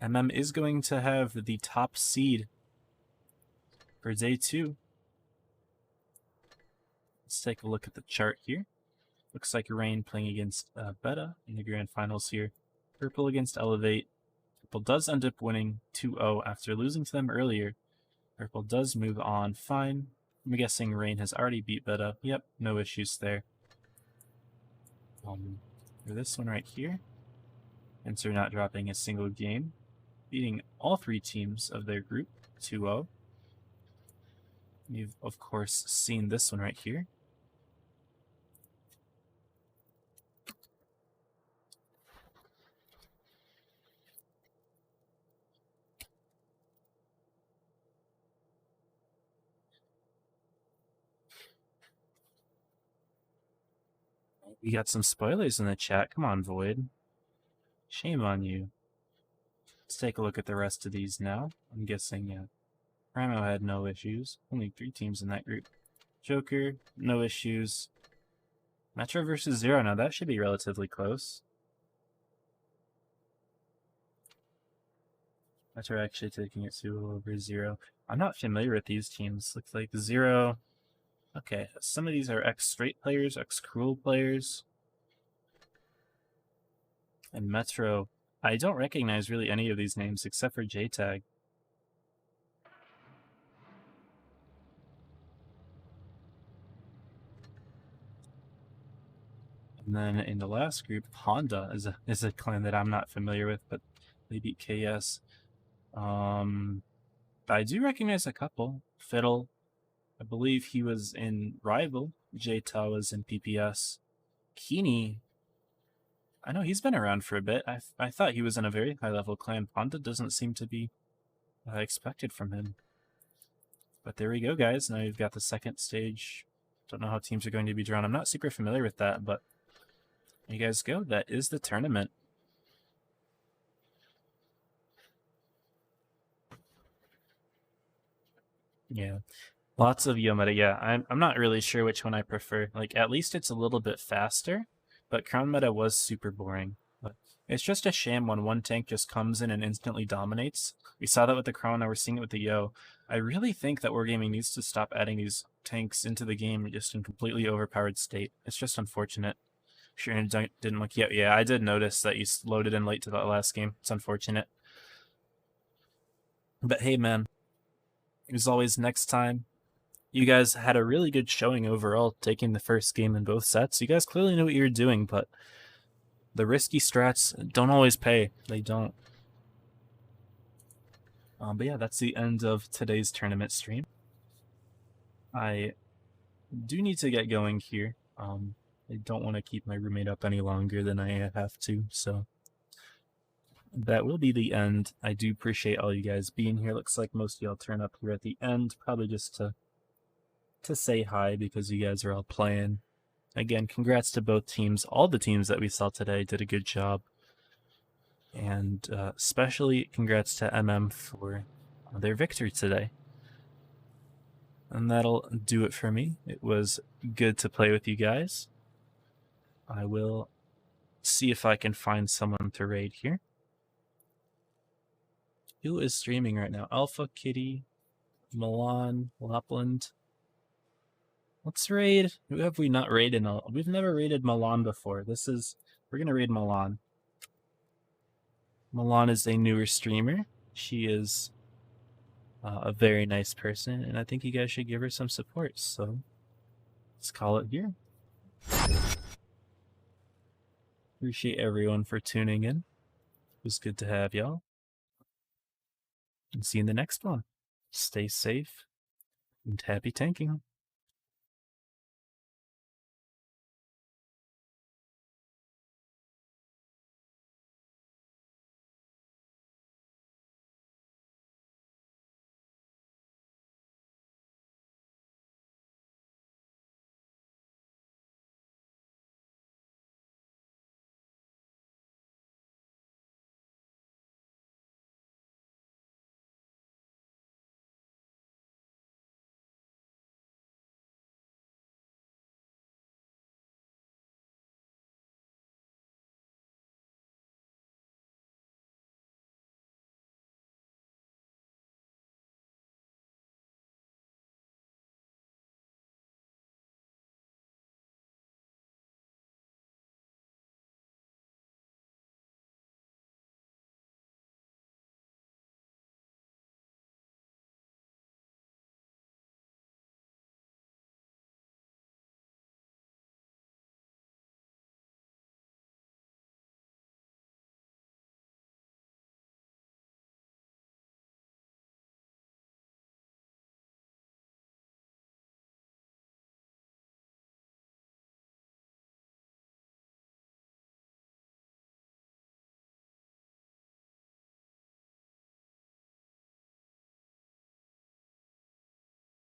MM is going to have the top seed for day 2. Let's take a look at the chart here. Looks like Rain playing against Beta in the grand finals here. Purple against Elevate. Purple does end up winning 2-0 after losing to them earlier. Purple does move on fine. I'm guessing Rain has already beat Beta. Yep, no issues there. For this one right here, Enter not dropping a single game, beating all 3 teams of their group 2-0. You've, of course, seen this one right here. We got some spoilers in the chat. Come on, Void. Shame on you. Let's take a look at the rest of these now. I'm guessing Primo had no issues. Only 3 teams in that group. Joker, no issues. Metro versus Zero. Now that should be relatively close. Metro actually taking it 2 over Zero. I'm not familiar with these teams. Looks like Zero. Okay, some of these are ex-straight players, ex-cruel players. And Metro, I don't recognize really any of these names except for JTAG. And then in the last group, Honda is a clan that I'm not familiar with, but they beat KS. I do recognize a couple. Fiddle, I believe he was in Rival. J-Ta was in PPS. Keeney, I know he's been around for a bit. I thought he was in a very high-level clan. Honda doesn't seem to be expected from him. But there we go, guys. Now you've got the second stage. Don't know how teams are going to be drawn. I'm not super familiar with that, but there you guys go. That is the tournament. Yeah. Lots of Yomeda. Yeah, I'm not really sure which one I prefer. Like, at least it's a little bit faster, but Crown Meta was super boring. But it's just a sham when one tank just comes in and instantly dominates. We saw that with the Crown, now we're seeing it with the Yo. I really think that Wargaming needs to stop adding these tanks into the game just in completely overpowered state. It's just unfortunate. Sure, and didn't look yet. Yeah, I did notice that you loaded in late to that last game. It's unfortunate. But hey, man, as always, next time, you guys had a really good showing overall, taking the first game in both sets. You guys clearly knew what you were doing, but the risky strats don't always pay. They don't. But yeah, that's the end of today's tournament stream. I do need to get going here. I don't want to keep my roommate up any longer than I have to, so that will be the end. I do appreciate all you guys being here. Looks like most of y'all turn up here at the end, probably just to say hi because you guys are all playing. Again, congrats to both teams. All the teams that we saw today did a good job. And especially congrats to MM for their victory today. And that'll do it for me. It was good to play with you guys. I will see if I can find someone to raid here. Who is streaming right now? Alpha Kitty, Milan, Lapland. Let's raid. Who have we not raided? We've never raided Milan before. We're gonna raid Milan. Milan is a newer streamer. She is a very nice person, and I think you guys should give her some support. So let's call it here. Appreciate everyone for tuning in. It was good to have y'all. And see you in the next one. Stay safe and happy tanking.